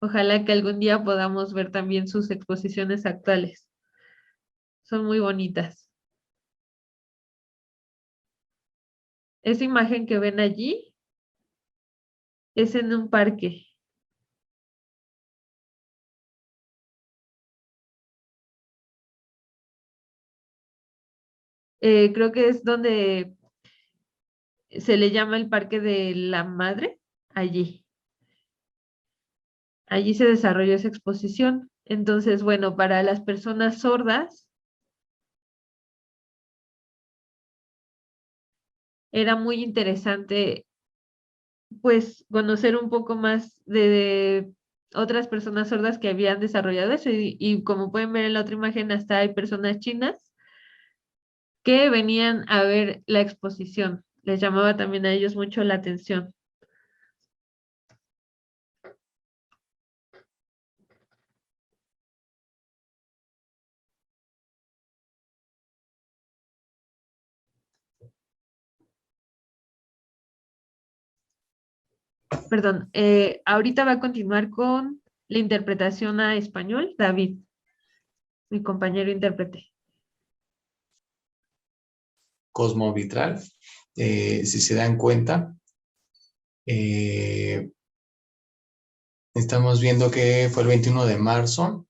Ojalá que algún día podamos ver también sus exposiciones actuales. Son muy bonitas. Esa imagen que ven allí es en un parque. Creo que es donde se le llama el Parque de la Madre, allí. Allí se desarrolló esa exposición. Entonces, bueno, para las personas sordas era muy interesante, pues, conocer un poco más de otras personas sordas que habían desarrollado eso. Y como pueden ver en la otra imagen, hasta hay personas chinas que venían a ver la exposición. Les llamaba también a ellos mucho la atención. Perdón, ahorita va a continuar con la interpretación a español, David, mi compañero intérprete. Cosmovitral. Si se dan cuenta, eh, estamos viendo que fue el 21 de marzo.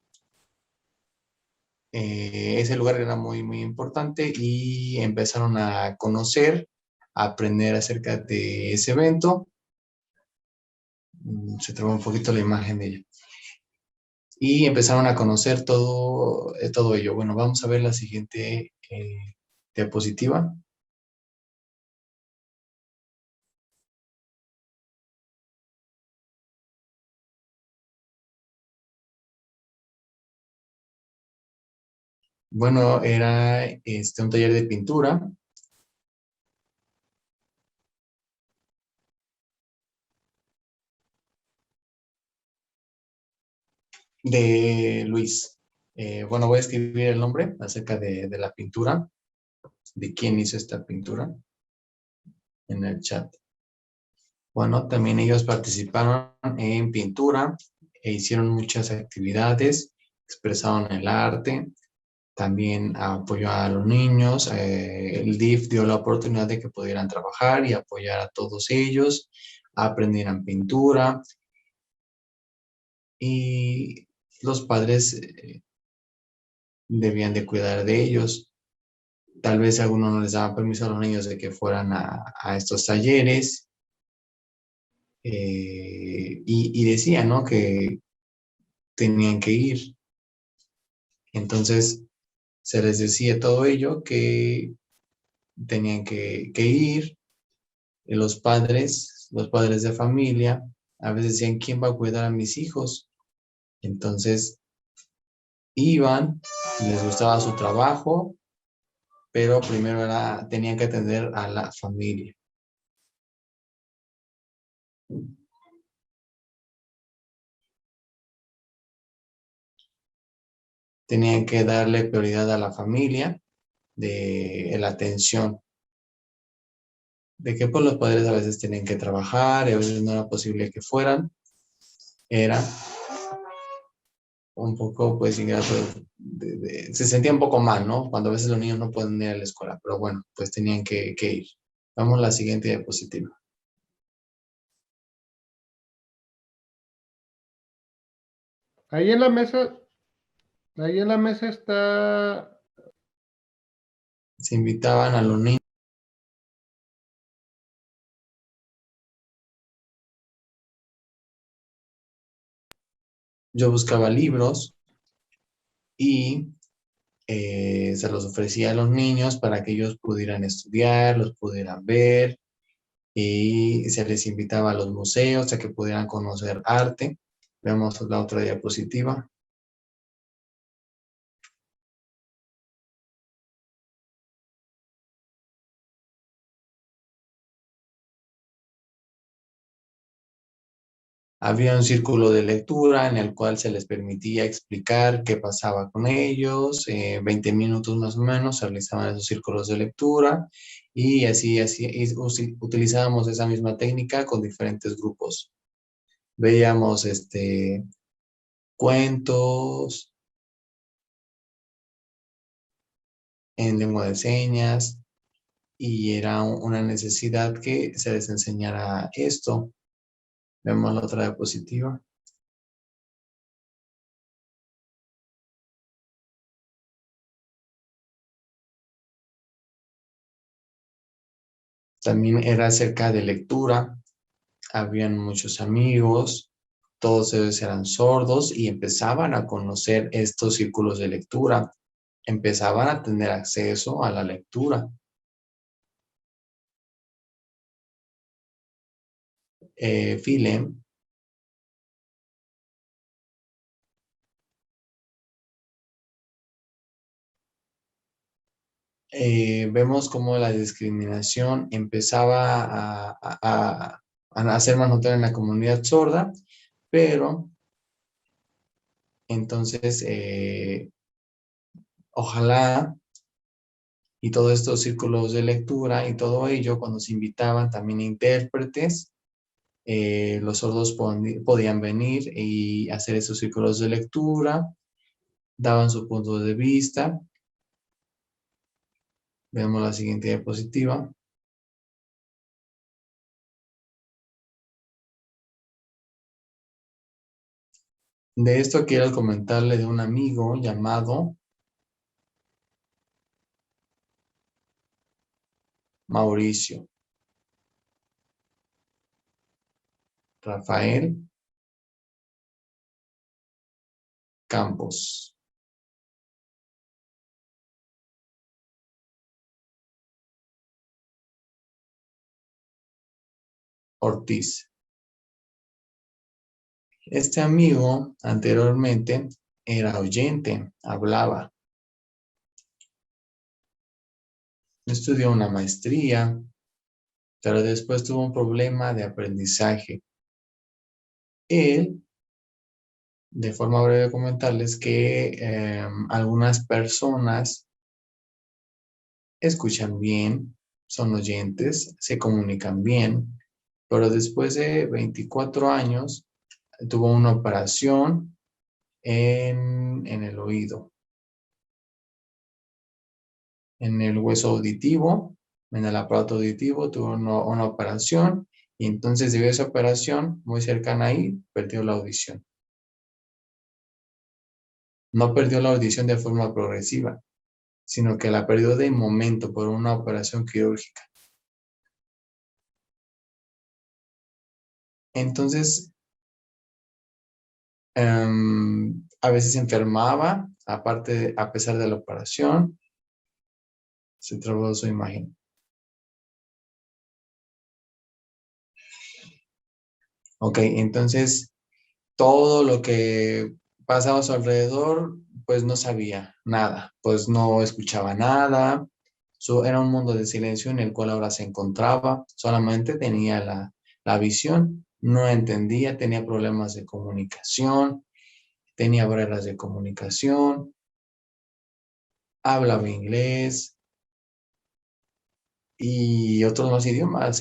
Ese lugar era muy, muy importante y empezaron a conocer, a aprender acerca de ese evento. Se trabó un poquito la imagen de ella. Y empezaron a conocer todo ello. Bueno, vamos a ver la siguiente diapositiva. Bueno, era un taller de pintura. De Luis. Bueno, voy a escribir el nombre acerca de la pintura, de quién hizo esta pintura en el chat. Bueno, también ellos participaron en pintura e hicieron muchas actividades, expresaron el arte, también apoyó a los niños. El DIF dio la oportunidad de que pudieran trabajar y apoyar a todos ellos, aprendieran pintura y los padres debían de cuidar de ellos. Tal vez algunos no les daban permiso a los niños de que fueran a estos talleres. Y decían, ¿no? Que tenían que ir. Entonces se les decía todo ello, que tenían que ir. Los padres de familia, a veces decían, ¿quién va a cuidar a mis hijos? Entonces iban, les gustaba su trabajo, pero primero tenían que atender a la familia. Tenían que darle prioridad a la familia, de la atención, de que pues los padres a veces tenían que trabajar, y a veces no era posible que fueran. Era un poco pues ingrato, se sentía un poco mal, ¿no? Cuando a veces los niños no pueden ir a la escuela, pero bueno, pues tenían que ir. Vamos a la siguiente diapositiva. Ahí en la mesa está Se invitaban a los niños. Yo buscaba libros y se los ofrecía a los niños para que ellos pudieran estudiar, los pudieran ver, y se les invitaba a los museos a que pudieran conocer arte. Vemos la otra diapositiva. Había un círculo de lectura en el cual se les permitía explicar qué pasaba con ellos. 20 minutos más o menos se realizaban esos círculos de lectura y utilizábamos esa misma técnica con diferentes grupos. Veíamos cuentos en lengua de señas y era una necesidad que se les enseñara esto. Vemos la otra diapositiva. También era acerca de lectura. Habían muchos amigos, todos ellos eran sordos y empezaban a conocer estos círculos de lectura. Empezaban a tener acceso a la lectura. Philem. Vemos cómo la discriminación empezaba a hacer más notoria en la comunidad sorda, pero entonces ojalá y todos estos círculos de lectura y todo ello, cuando se invitaban también intérpretes, los sordos podían venir y hacer esos círculos de lectura, daban su punto de vista. Vemos la siguiente diapositiva. De esto quiero comentarle de un amigo llamado Mauricio. Rafael Campos. Ortiz. Este amigo anteriormente era oyente, hablaba. Estudió una maestría, pero después tuvo un problema de aprendizaje. Él, de forma breve, comentarles que algunas personas escuchan bien, son oyentes, se comunican bien, pero después de 24 años tuvo una operación en el oído, en el hueso auditivo, en el aparato auditivo, tuvo una operación y entonces debido a esa operación, muy cercana ahí, perdió la audición. No perdió la audición de forma progresiva, sino que la perdió de momento por una operación quirúrgica. Entonces, a veces se enfermaba, a pesar de la operación, se trabó su imagen. Ok, entonces todo lo que pasaba a su alrededor, pues no sabía nada, pues no escuchaba nada. Era un mundo de silencio en el cual ahora se encontraba, solamente tenía la visión, no entendía, tenía problemas de comunicación, tenía barreras de comunicación, hablaba inglés y otros más idiomas.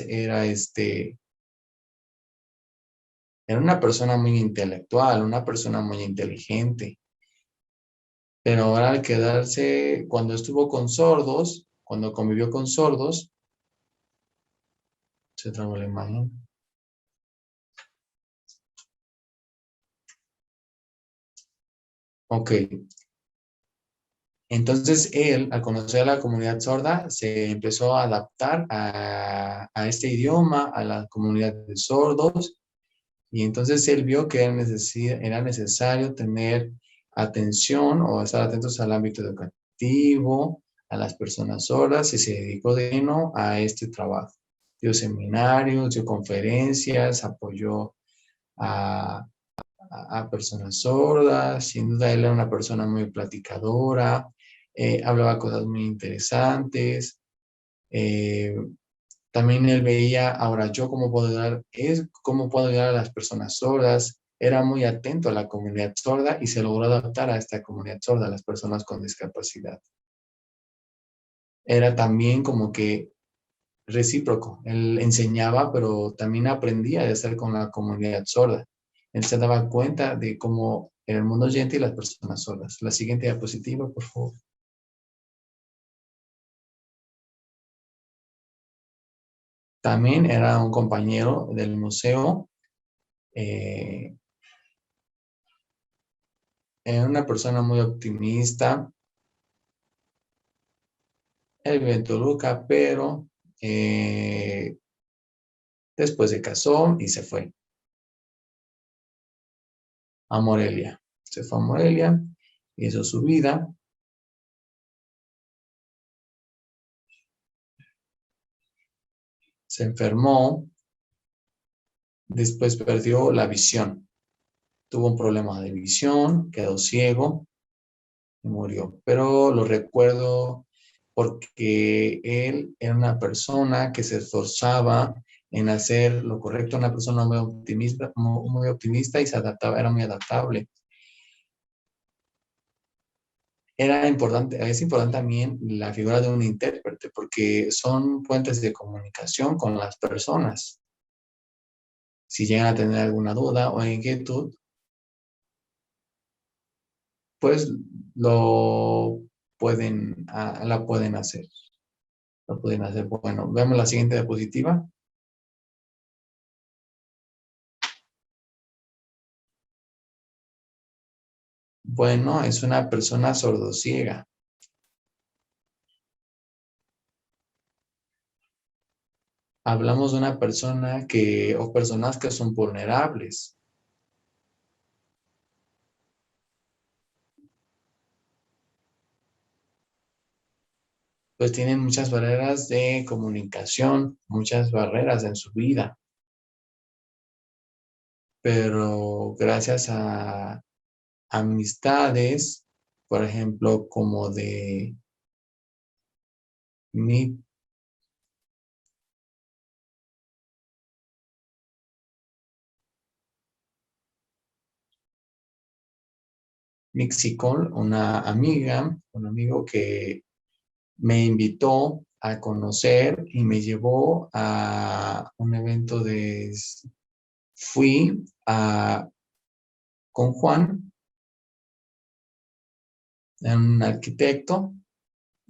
Era una persona muy intelectual, una persona muy inteligente. Pero ahora al quedarse, cuando estuvo con sordos, cuando convivió con sordos, se trabó la imagen. Ok. Entonces él, al conocer a la comunidad sorda, se empezó a adaptar a este idioma, a la comunidad de sordos, y entonces él vio que era necesario tener atención o estar atentos al ámbito educativo, a las personas sordas, y se dedicó de lleno a este trabajo. Dio seminarios, dio conferencias, apoyó a, a personas sordas. Sin duda él era una persona muy platicadora, hablaba cosas muy interesantes. eh, También él veía, ahora yo cómo puedo ayudar a las personas sordas. Era muy atento a la comunidad sorda y se logró adaptar a esta comunidad sorda, a las personas con discapacidad. Era también como que recíproco. Él enseñaba, pero también aprendía de estar con la comunidad sorda. Él se daba cuenta de cómo era el mundo oyente y las personas sordas. La siguiente diapositiva, por favor. También era un compañero del museo. eh, Era una persona muy optimista. Él vive en Toluca, pero después se casó y se fue a Morelia. Se fue a Morelia, hizo su vida. Se enfermó, después perdió la visión. Tuvo un problema de visión, quedó ciego y murió. Pero lo recuerdo porque él era una persona que se esforzaba en hacer lo correcto, una persona muy optimista y se adaptaba, era muy adaptable. Es importante también la figura de un intérprete, porque son puentes de comunicación con las personas. Si llegan a tener alguna duda o inquietud, pues lo la pueden hacer. Lo pueden hacer. Bueno, vemos la siguiente diapositiva. Bueno, es una persona sordociega. Hablamos de una persona o personas que son vulnerables. Pues tienen muchas barreras de comunicación, muchas barreras en su vida. Pero gracias a amistades, por ejemplo, como de mi Mixicol, un amigo que me invitó a conocer y me llevó a un evento fui con Juan, un arquitecto,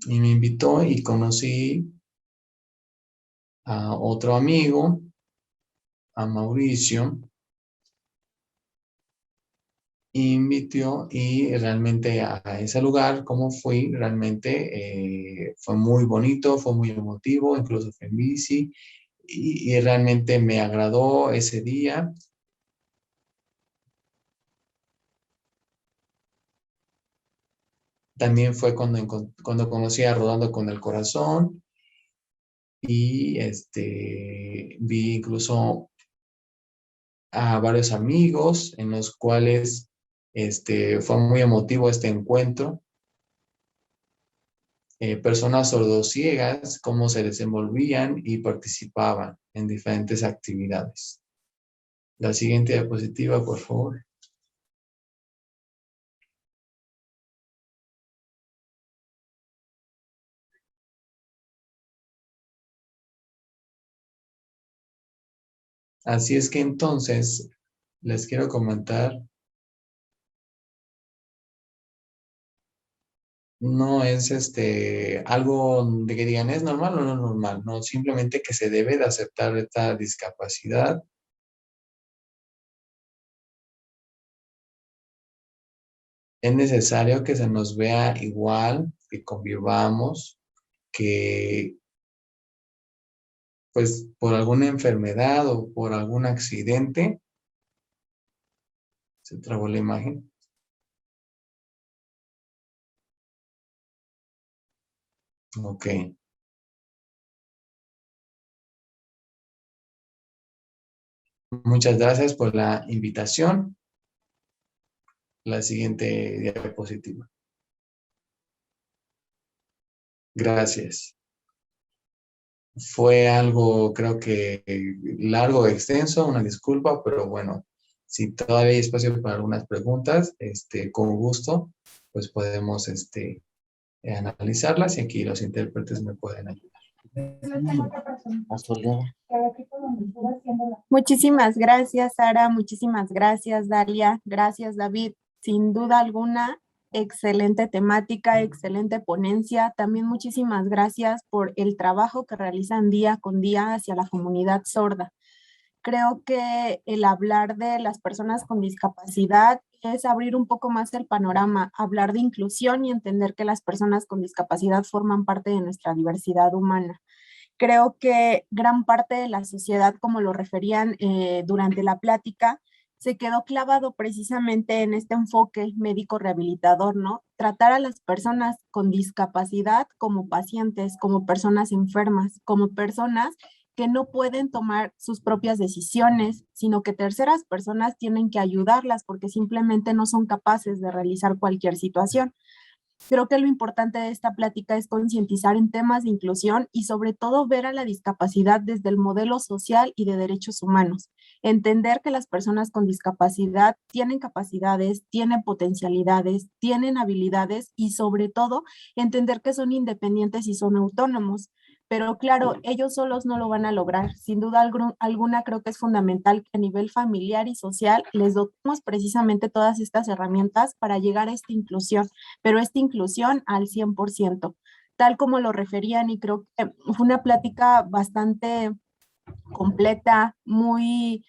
y me invitó y conocí a otro amigo, a Mauricio, invitó y realmente a ese lugar, como fui, realmente fue muy bonito, fue muy emotivo, incluso fue en bici y realmente me agradó ese día. También fue cuando conocí a Rodando con el Corazón y vi incluso a varios amigos en los cuales fue muy emotivo este encuentro. Personas sordociegas, cómo se desenvolvían y participaban en diferentes actividades. La siguiente diapositiva, por favor. Así es que entonces les quiero comentar, no es algo de que digan es normal o no es normal, no, simplemente que se debe de aceptar esta discapacidad. es necesario que se nos vea igual, que convivamos, que pues por alguna enfermedad o por algún accidente, se trabó la imagen. Ok. Muchas gracias por la invitación. La siguiente diapositiva. Gracias. Fue algo, creo que largo, extenso, una disculpa, pero bueno, si todavía hay espacio para algunas preguntas, con gusto, pues podemos analizarlas y aquí los intérpretes me pueden ayudar. Muchísimas gracias, Sara. Muchísimas gracias, Dalia. Gracias, David. Sin duda alguna, excelente temática, excelente ponencia. También muchísimas gracias por el trabajo que realizan día con día hacia la comunidad sorda. Creo que el hablar de las personas con discapacidad es abrir un poco más el panorama, hablar de inclusión y entender que las personas con discapacidad forman parte de nuestra diversidad humana. Creo que gran parte de la sociedad, como lo referían durante la plática, se quedó clavado precisamente en este enfoque médico rehabilitador, ¿no? Tratar a las personas con discapacidad como pacientes, como personas enfermas, como personas que no pueden tomar sus propias decisiones, sino que terceras personas tienen que ayudarlas porque simplemente no son capaces de realizar cualquier situación. Creo que lo importante de esta plática es concientizar en temas de inclusión y sobre todo ver a la discapacidad desde el modelo social y de derechos humanos. Entender que las personas con discapacidad tienen capacidades, tienen potencialidades, tienen habilidades y sobre todo entender que son independientes y son autónomos. Pero claro, ellos solos no lo van a lograr. Sin duda alguna creo que es fundamental que a nivel familiar y social les dotemos precisamente todas estas herramientas para llegar a esta inclusión, pero esta inclusión al 100%, tal como lo referían, y creo que fue una plática bastante completa, muy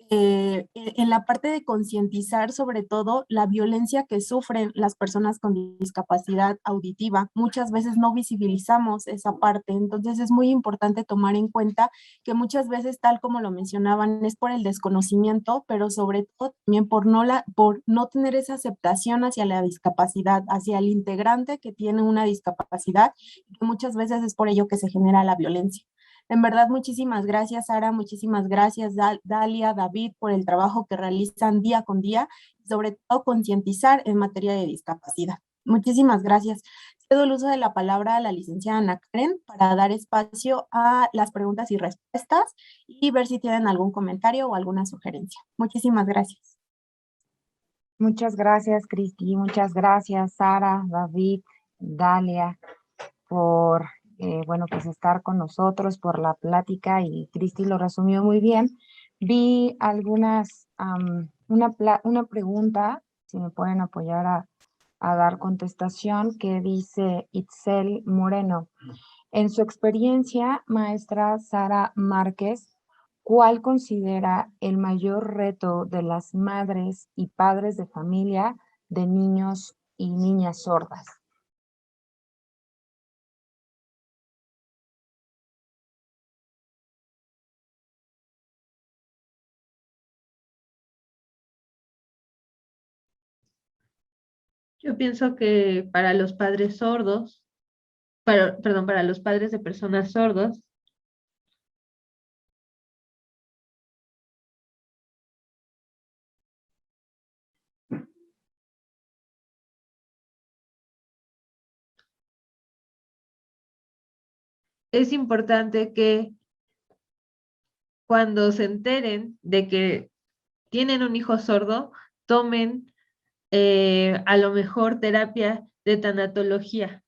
en la parte de concientizar sobre todo la violencia que sufren las personas con discapacidad auditiva. Muchas veces no visibilizamos esa parte, entonces es muy importante tomar en cuenta que muchas veces, tal como lo mencionaban, es por el desconocimiento, pero sobre todo también por no tener esa aceptación hacia la discapacidad, hacia el integrante que tiene una discapacidad, y que muchas veces es por ello que se genera la violencia. En verdad, muchísimas gracias, Sara, muchísimas gracias, Dalia, David, por el trabajo que realizan día con día, y sobre todo concientizar en materia de discapacidad. Muchísimas gracias. Cedo el uso de la palabra a la licenciada Ana Karen para dar espacio a las preguntas y respuestas y ver si tienen algún comentario o alguna sugerencia. Muchísimas gracias. Muchas gracias, Cristi. Muchas gracias, Sara, David, Dalia, por pues estar con nosotros, por la plática, y Cristi lo resumió muy bien. Vi algunas, una pregunta, si me pueden apoyar a dar contestación, que dice Itzel Moreno. En su experiencia, maestra Sara Márquez, ¿cuál considera el mayor reto de las madres y padres de familia de niños y niñas sordas? Yo pienso que para los padres sordos, perdón, para los padres de personas sordos, es importante que cuando se enteren de que tienen un hijo sordo, tomen a lo mejor terapia de tanatología.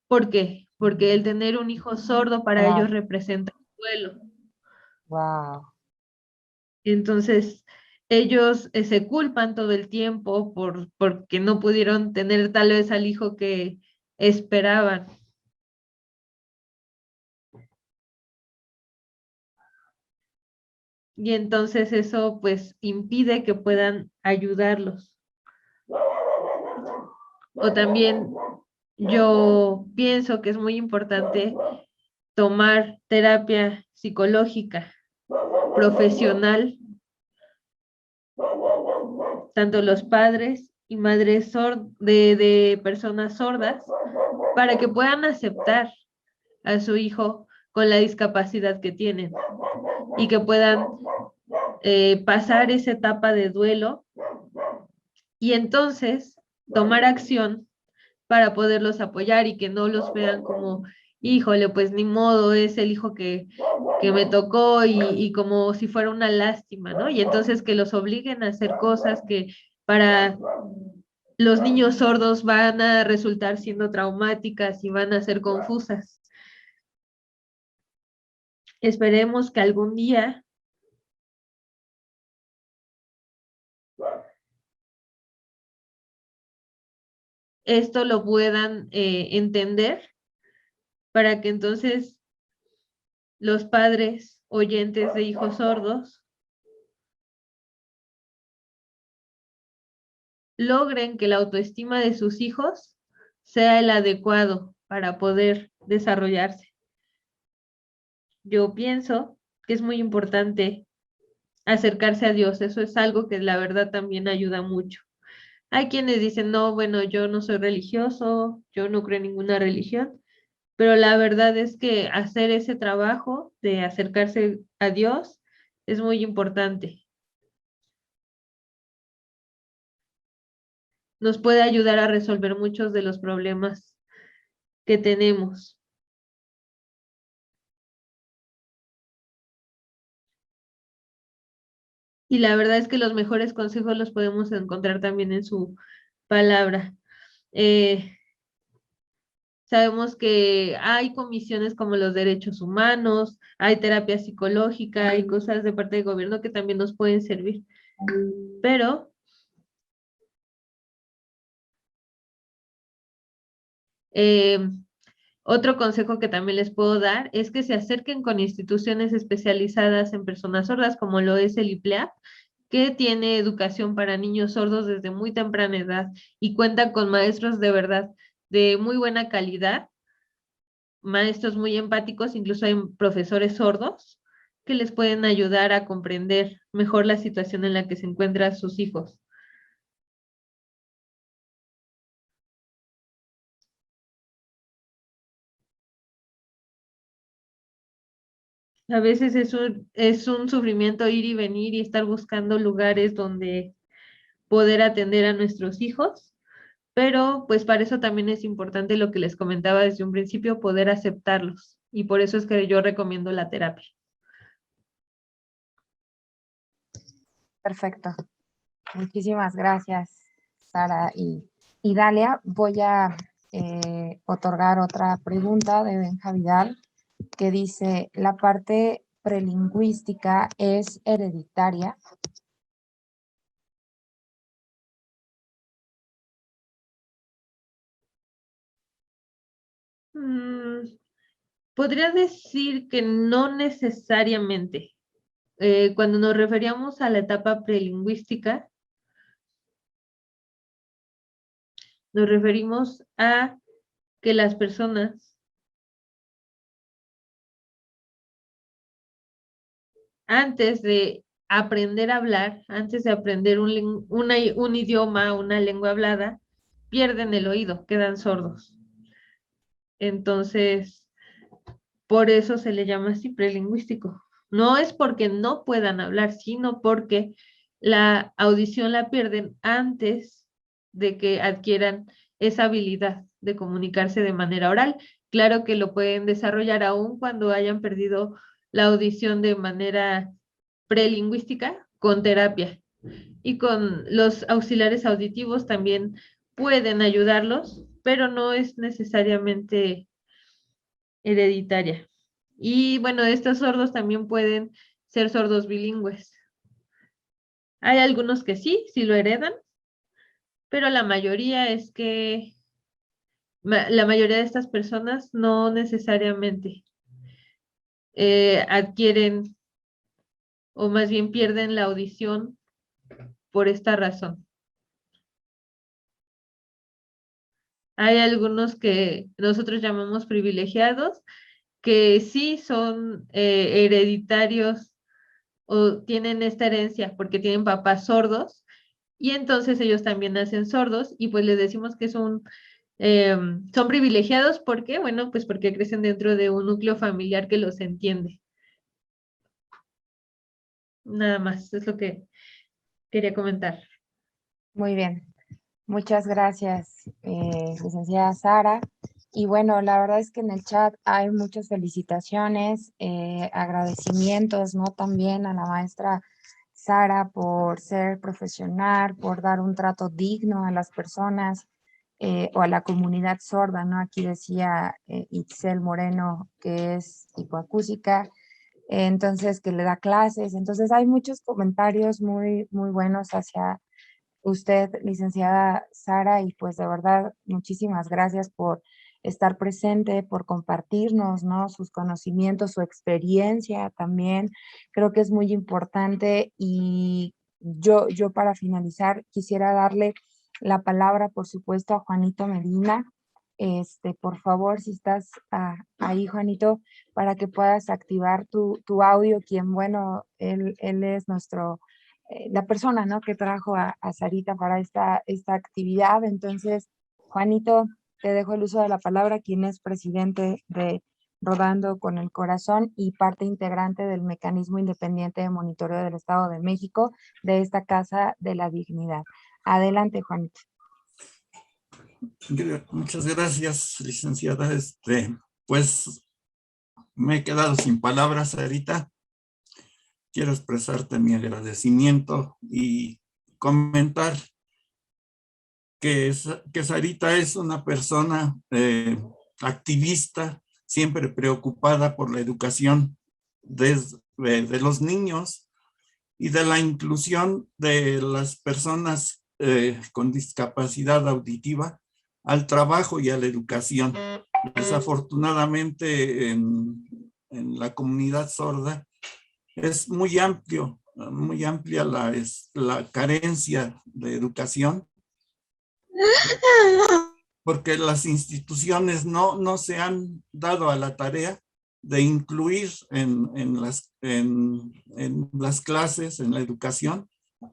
¿Por qué? Porque el tener un hijo sordo para ellos representa un duelo. Wow. Entonces, ellos se culpan todo el tiempo porque no pudieron tener tal vez al hijo que esperaban. Y entonces eso pues impide que puedan ayudarlos. O también yo pienso que es muy importante tomar terapia psicológica profesional, tanto los padres y madres de personas sordas, para que puedan aceptar a su hijo con la discapacidad que tienen y que puedan pasar esa etapa de duelo y entonces tomar acción para poderlos apoyar y que no los vean como, híjole, pues ni modo, es el hijo que me tocó y como si fuera una lástima, ¿no? Y entonces que los obliguen a hacer cosas que para los niños sordos van a resultar siendo traumáticas y van a ser confusas. Esperemos que algún día esto lo puedan entender para que entonces los padres oyentes de hijos sordos logren que la autoestima de sus hijos sea el adecuado para poder desarrollarse. Yo pienso que es muy importante acercarse a Dios, eso es algo que la verdad también ayuda mucho. Hay quienes dicen, no, bueno, yo no soy religioso, yo no creo en ninguna religión, pero la verdad es que hacer ese trabajo de acercarse a Dios es muy importante. Nos puede ayudar a resolver muchos de los problemas que tenemos. Y la verdad es que los mejores consejos los podemos encontrar también en su palabra. Sabemos que hay comisiones como los derechos humanos, hay terapia psicológica, hay cosas de parte del gobierno que también nos pueden servir. Pero otro consejo que también les puedo dar es que se acerquen con instituciones especializadas en personas sordas, como lo es el IPLEAP, que tiene educación para niños sordos desde muy temprana edad y cuenta con maestros de verdad de muy buena calidad, maestros muy empáticos, incluso hay profesores sordos que les pueden ayudar a comprender mejor la situación en la que se encuentran sus hijos. A veces es un sufrimiento ir y venir y estar buscando lugares donde poder atender a nuestros hijos, pero pues para eso también es importante lo que les comentaba desde un principio, poder aceptarlos. Y por eso es que yo recomiendo la terapia. Perfecto. Muchísimas gracias, Sara y Dalia. Voy a otorgar otra pregunta de Benja Vidal que dice, ¿la parte prelingüística es hereditaria? Podría decir que no necesariamente. Cuando nos referíamos a la etapa prelingüística, nos referimos a que las personas antes de aprender a hablar, antes de aprender un idioma, una lengua hablada, pierden el oído, quedan sordos. Entonces, por eso se le llama así prelingüístico. No es porque no puedan hablar, sino porque la audición la pierden antes de que adquieran esa habilidad de comunicarse de manera oral. Claro que lo pueden desarrollar aún cuando hayan perdido la audición de manera prelingüística con terapia. Y con los auxiliares auditivos también pueden ayudarlos, pero no es necesariamente hereditaria. Y bueno, estos sordos también pueden ser sordos bilingües. Hay algunos que sí lo heredan, pero la mayoría es que la mayoría de estas personas no necesariamente adquieren o más bien pierden la audición por esta razón. hay algunos que nosotros llamamos privilegiados, que sí son hereditarios o tienen esta herencia porque tienen papás sordos, y entonces ellos también nacen sordos, y pues les decimos que son privilegiados porque, bueno, pues porque crecen dentro de un núcleo familiar que los entiende. Nada más, es lo que quería comentar. Muy bien. Muchas gracias, licenciada Sara. Y bueno, la verdad es que en el chat hay muchas felicitaciones, agradecimientos, ¿no? También a la maestra Sara por ser profesional, por dar un trato digno a las personas o a la comunidad sorda, ¿no? Aquí decía Itzel Moreno que es hipoacústica, entonces que le da clases. Entonces hay muchos comentarios muy, muy buenos hacia usted, licenciada Sara, y pues de verdad muchísimas gracias por estar presente, por compartirnos, ¿no? Sus conocimientos, su experiencia también. Creo que es muy importante y yo para finalizar quisiera darle la palabra, por supuesto, a Juanito Medina. Por favor, si estás ahí, Juanito, para que puedas activar tu audio, quien, bueno, él es nuestro la persona, ¿no? Que trajo a Sarita para esta actividad. Entonces, Juanito, te dejo el uso de la palabra, quien es presidente de Rodando con el Corazón y parte integrante del Mecanismo Independiente de Monitoreo del Estado de México de esta Casa de la Dignidad. Adelante, Juanito. Muchas gracias, licenciada. Pues me he quedado sin palabras, Sarita. Quiero expresarte mi agradecimiento y comentar que Sarita es una persona activista, siempre preocupada por la educación de los niños y de la inclusión de las personas con discapacidad auditiva al trabajo y a la educación. Desafortunadamente en la comunidad sorda es muy amplia la carencia de educación, porque las instituciones no se han dado a la tarea de incluir en las clases, en la educación,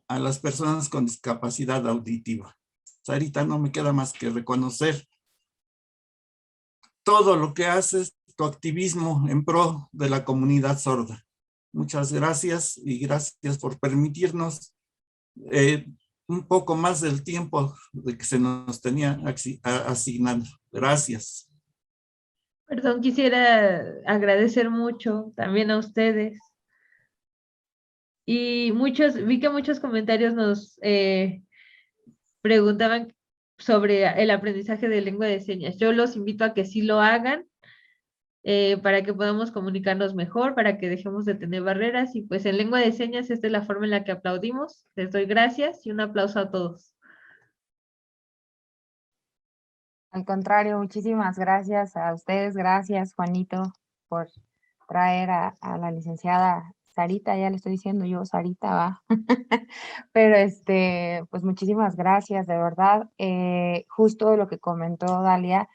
a las personas con discapacidad auditiva. Sarita, no me queda más que reconocer todo lo que haces, tu activismo en pro de la comunidad sorda. Muchas gracias y gracias por permitirnos un poco más del tiempo de que se nos tenía asignado. Gracias. Perdón, quisiera agradecer mucho también a ustedes. Y vi que muchos comentarios nos preguntaban sobre el aprendizaje de lengua de señas. Yo los invito a que sí lo hagan para que podamos comunicarnos mejor, para que dejemos de tener barreras. Y pues en lengua de señas esta es la forma en la que aplaudimos. Les doy gracias y un aplauso a todos. Al contrario, muchísimas gracias a ustedes. Gracias, Juanito, por traer a la licenciada Sarita, ya le estoy diciendo yo, Sarita, va. Pero pues muchísimas gracias, de verdad. Justo lo que comentó Dalia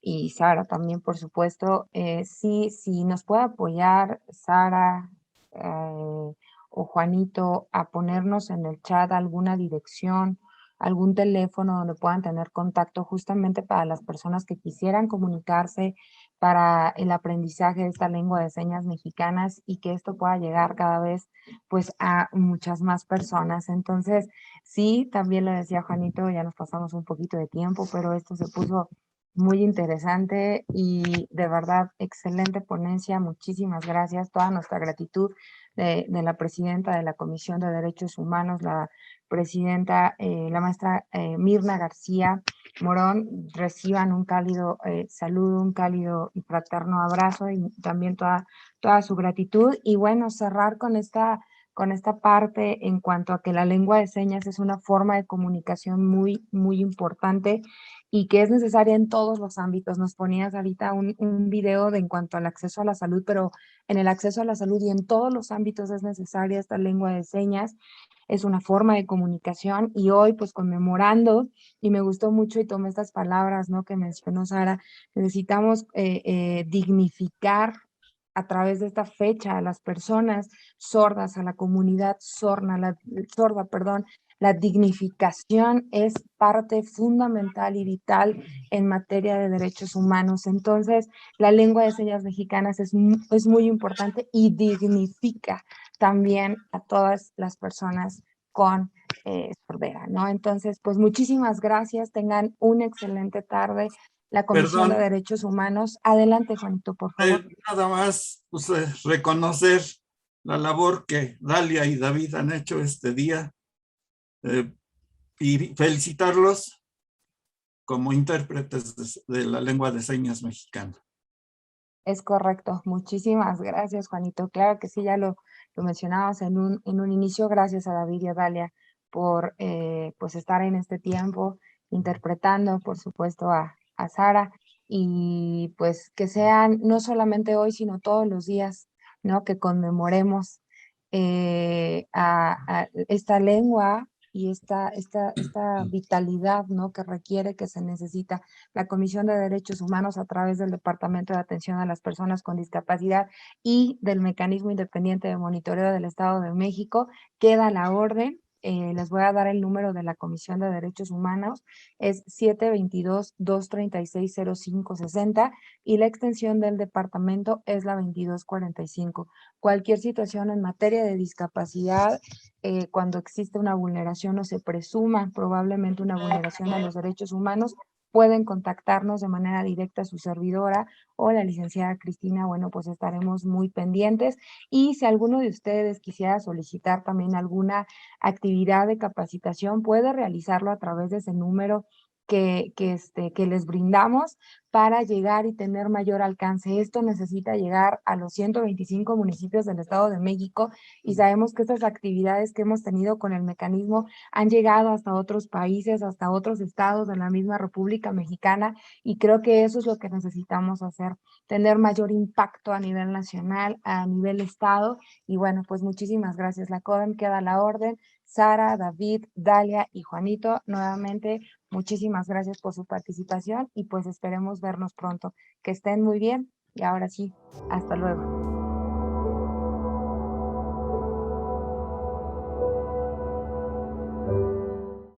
y Sara también, por supuesto. Sí, nos puede apoyar Sara o Juanito a ponernos en el chat alguna dirección, algún teléfono donde puedan tener contacto justamente para las personas que quisieran comunicarse para el aprendizaje de esta lengua de señas mexicanas y que esto pueda llegar cada vez pues a muchas más personas. Entonces, sí, también lo decía Juanito, ya nos pasamos un poquito de tiempo, pero esto se puso muy interesante y de verdad, excelente ponencia. Muchísimas gracias. Toda nuestra gratitud de la presidenta de la Comisión de Derechos Humanos, la presidenta, la maestra Mirna García Morón. Reciban un cálido saludo, un cálido y fraterno abrazo y también toda su gratitud. Y bueno, cerrar con esta parte en cuanto a que la lengua de señas es una forma de comunicación muy, muy importante y que es necesaria en todos los ámbitos. Nos ponías ahorita un video en cuanto al acceso a la salud, pero en el acceso a la salud y en todos los ámbitos es necesaria esta lengua de señas. Es una forma de comunicación y hoy pues conmemorando, y me gustó mucho y tomé estas palabras, ¿no?, que mencionó Sara, necesitamos dignificar a través de esta fecha a las personas sordas, a la comunidad sorda, perdón. La dignificación es parte fundamental y vital en materia de derechos humanos. Entonces, la lengua de señas mexicanas es muy importante y dignifica también a todas las personas con sordera, ¿no? Entonces, pues muchísimas gracias, tengan una excelente tarde. La Comisión de Perdón, Derechos Humanos. Adelante, Juanito, por favor. nada más pues, reconocer la labor que Dalia y David han hecho este día y felicitarlos como intérpretes de la lengua de señas mexicana. Es correcto. Muchísimas gracias, Juanito. Claro que sí, ya lo mencionabas en un inicio. Gracias a David y a Dalia por pues estar en este tiempo interpretando, por supuesto, a Sara. Y pues que sean no solamente hoy, sino todos los días, ¿no? Que conmemoremos a esta lengua y esta vitalidad, ¿no?, que requiere, que se necesita. La Comisión de Derechos Humanos, a través del Departamento de Atención a las Personas con Discapacidad y del Mecanismo Independiente de Monitoreo del Estado de México, queda a la orden. Les voy a dar el número de la Comisión de Derechos Humanos, es 722-236-0560 y la extensión del departamento es la 2245. Cualquier situación en materia de discapacidad, cuando existe una vulneración o se presuma probablemente una vulneración a los derechos humanos, pueden contactarnos de manera directa a su servidora o la licenciada Cristina. Bueno, pues estaremos muy pendientes. Y si alguno de ustedes quisiera solicitar también alguna actividad de capacitación, puede realizarlo a través de ese número que les brindamos para llegar y tener mayor alcance. Esto necesita llegar a los 125 municipios del Estado de México y sabemos que estas actividades que hemos tenido con el mecanismo han llegado hasta otros países, hasta otros estados de la misma República Mexicana, y creo que eso es lo que necesitamos hacer, tener mayor impacto a nivel nacional, a nivel estado. Y bueno, pues muchísimas gracias. La CODEM queda a la orden. Sara, David, Dalia y Juanito, nuevamente muchísimas gracias por su participación y pues esperemos vernos pronto. Que estén muy bien y ahora sí, hasta luego.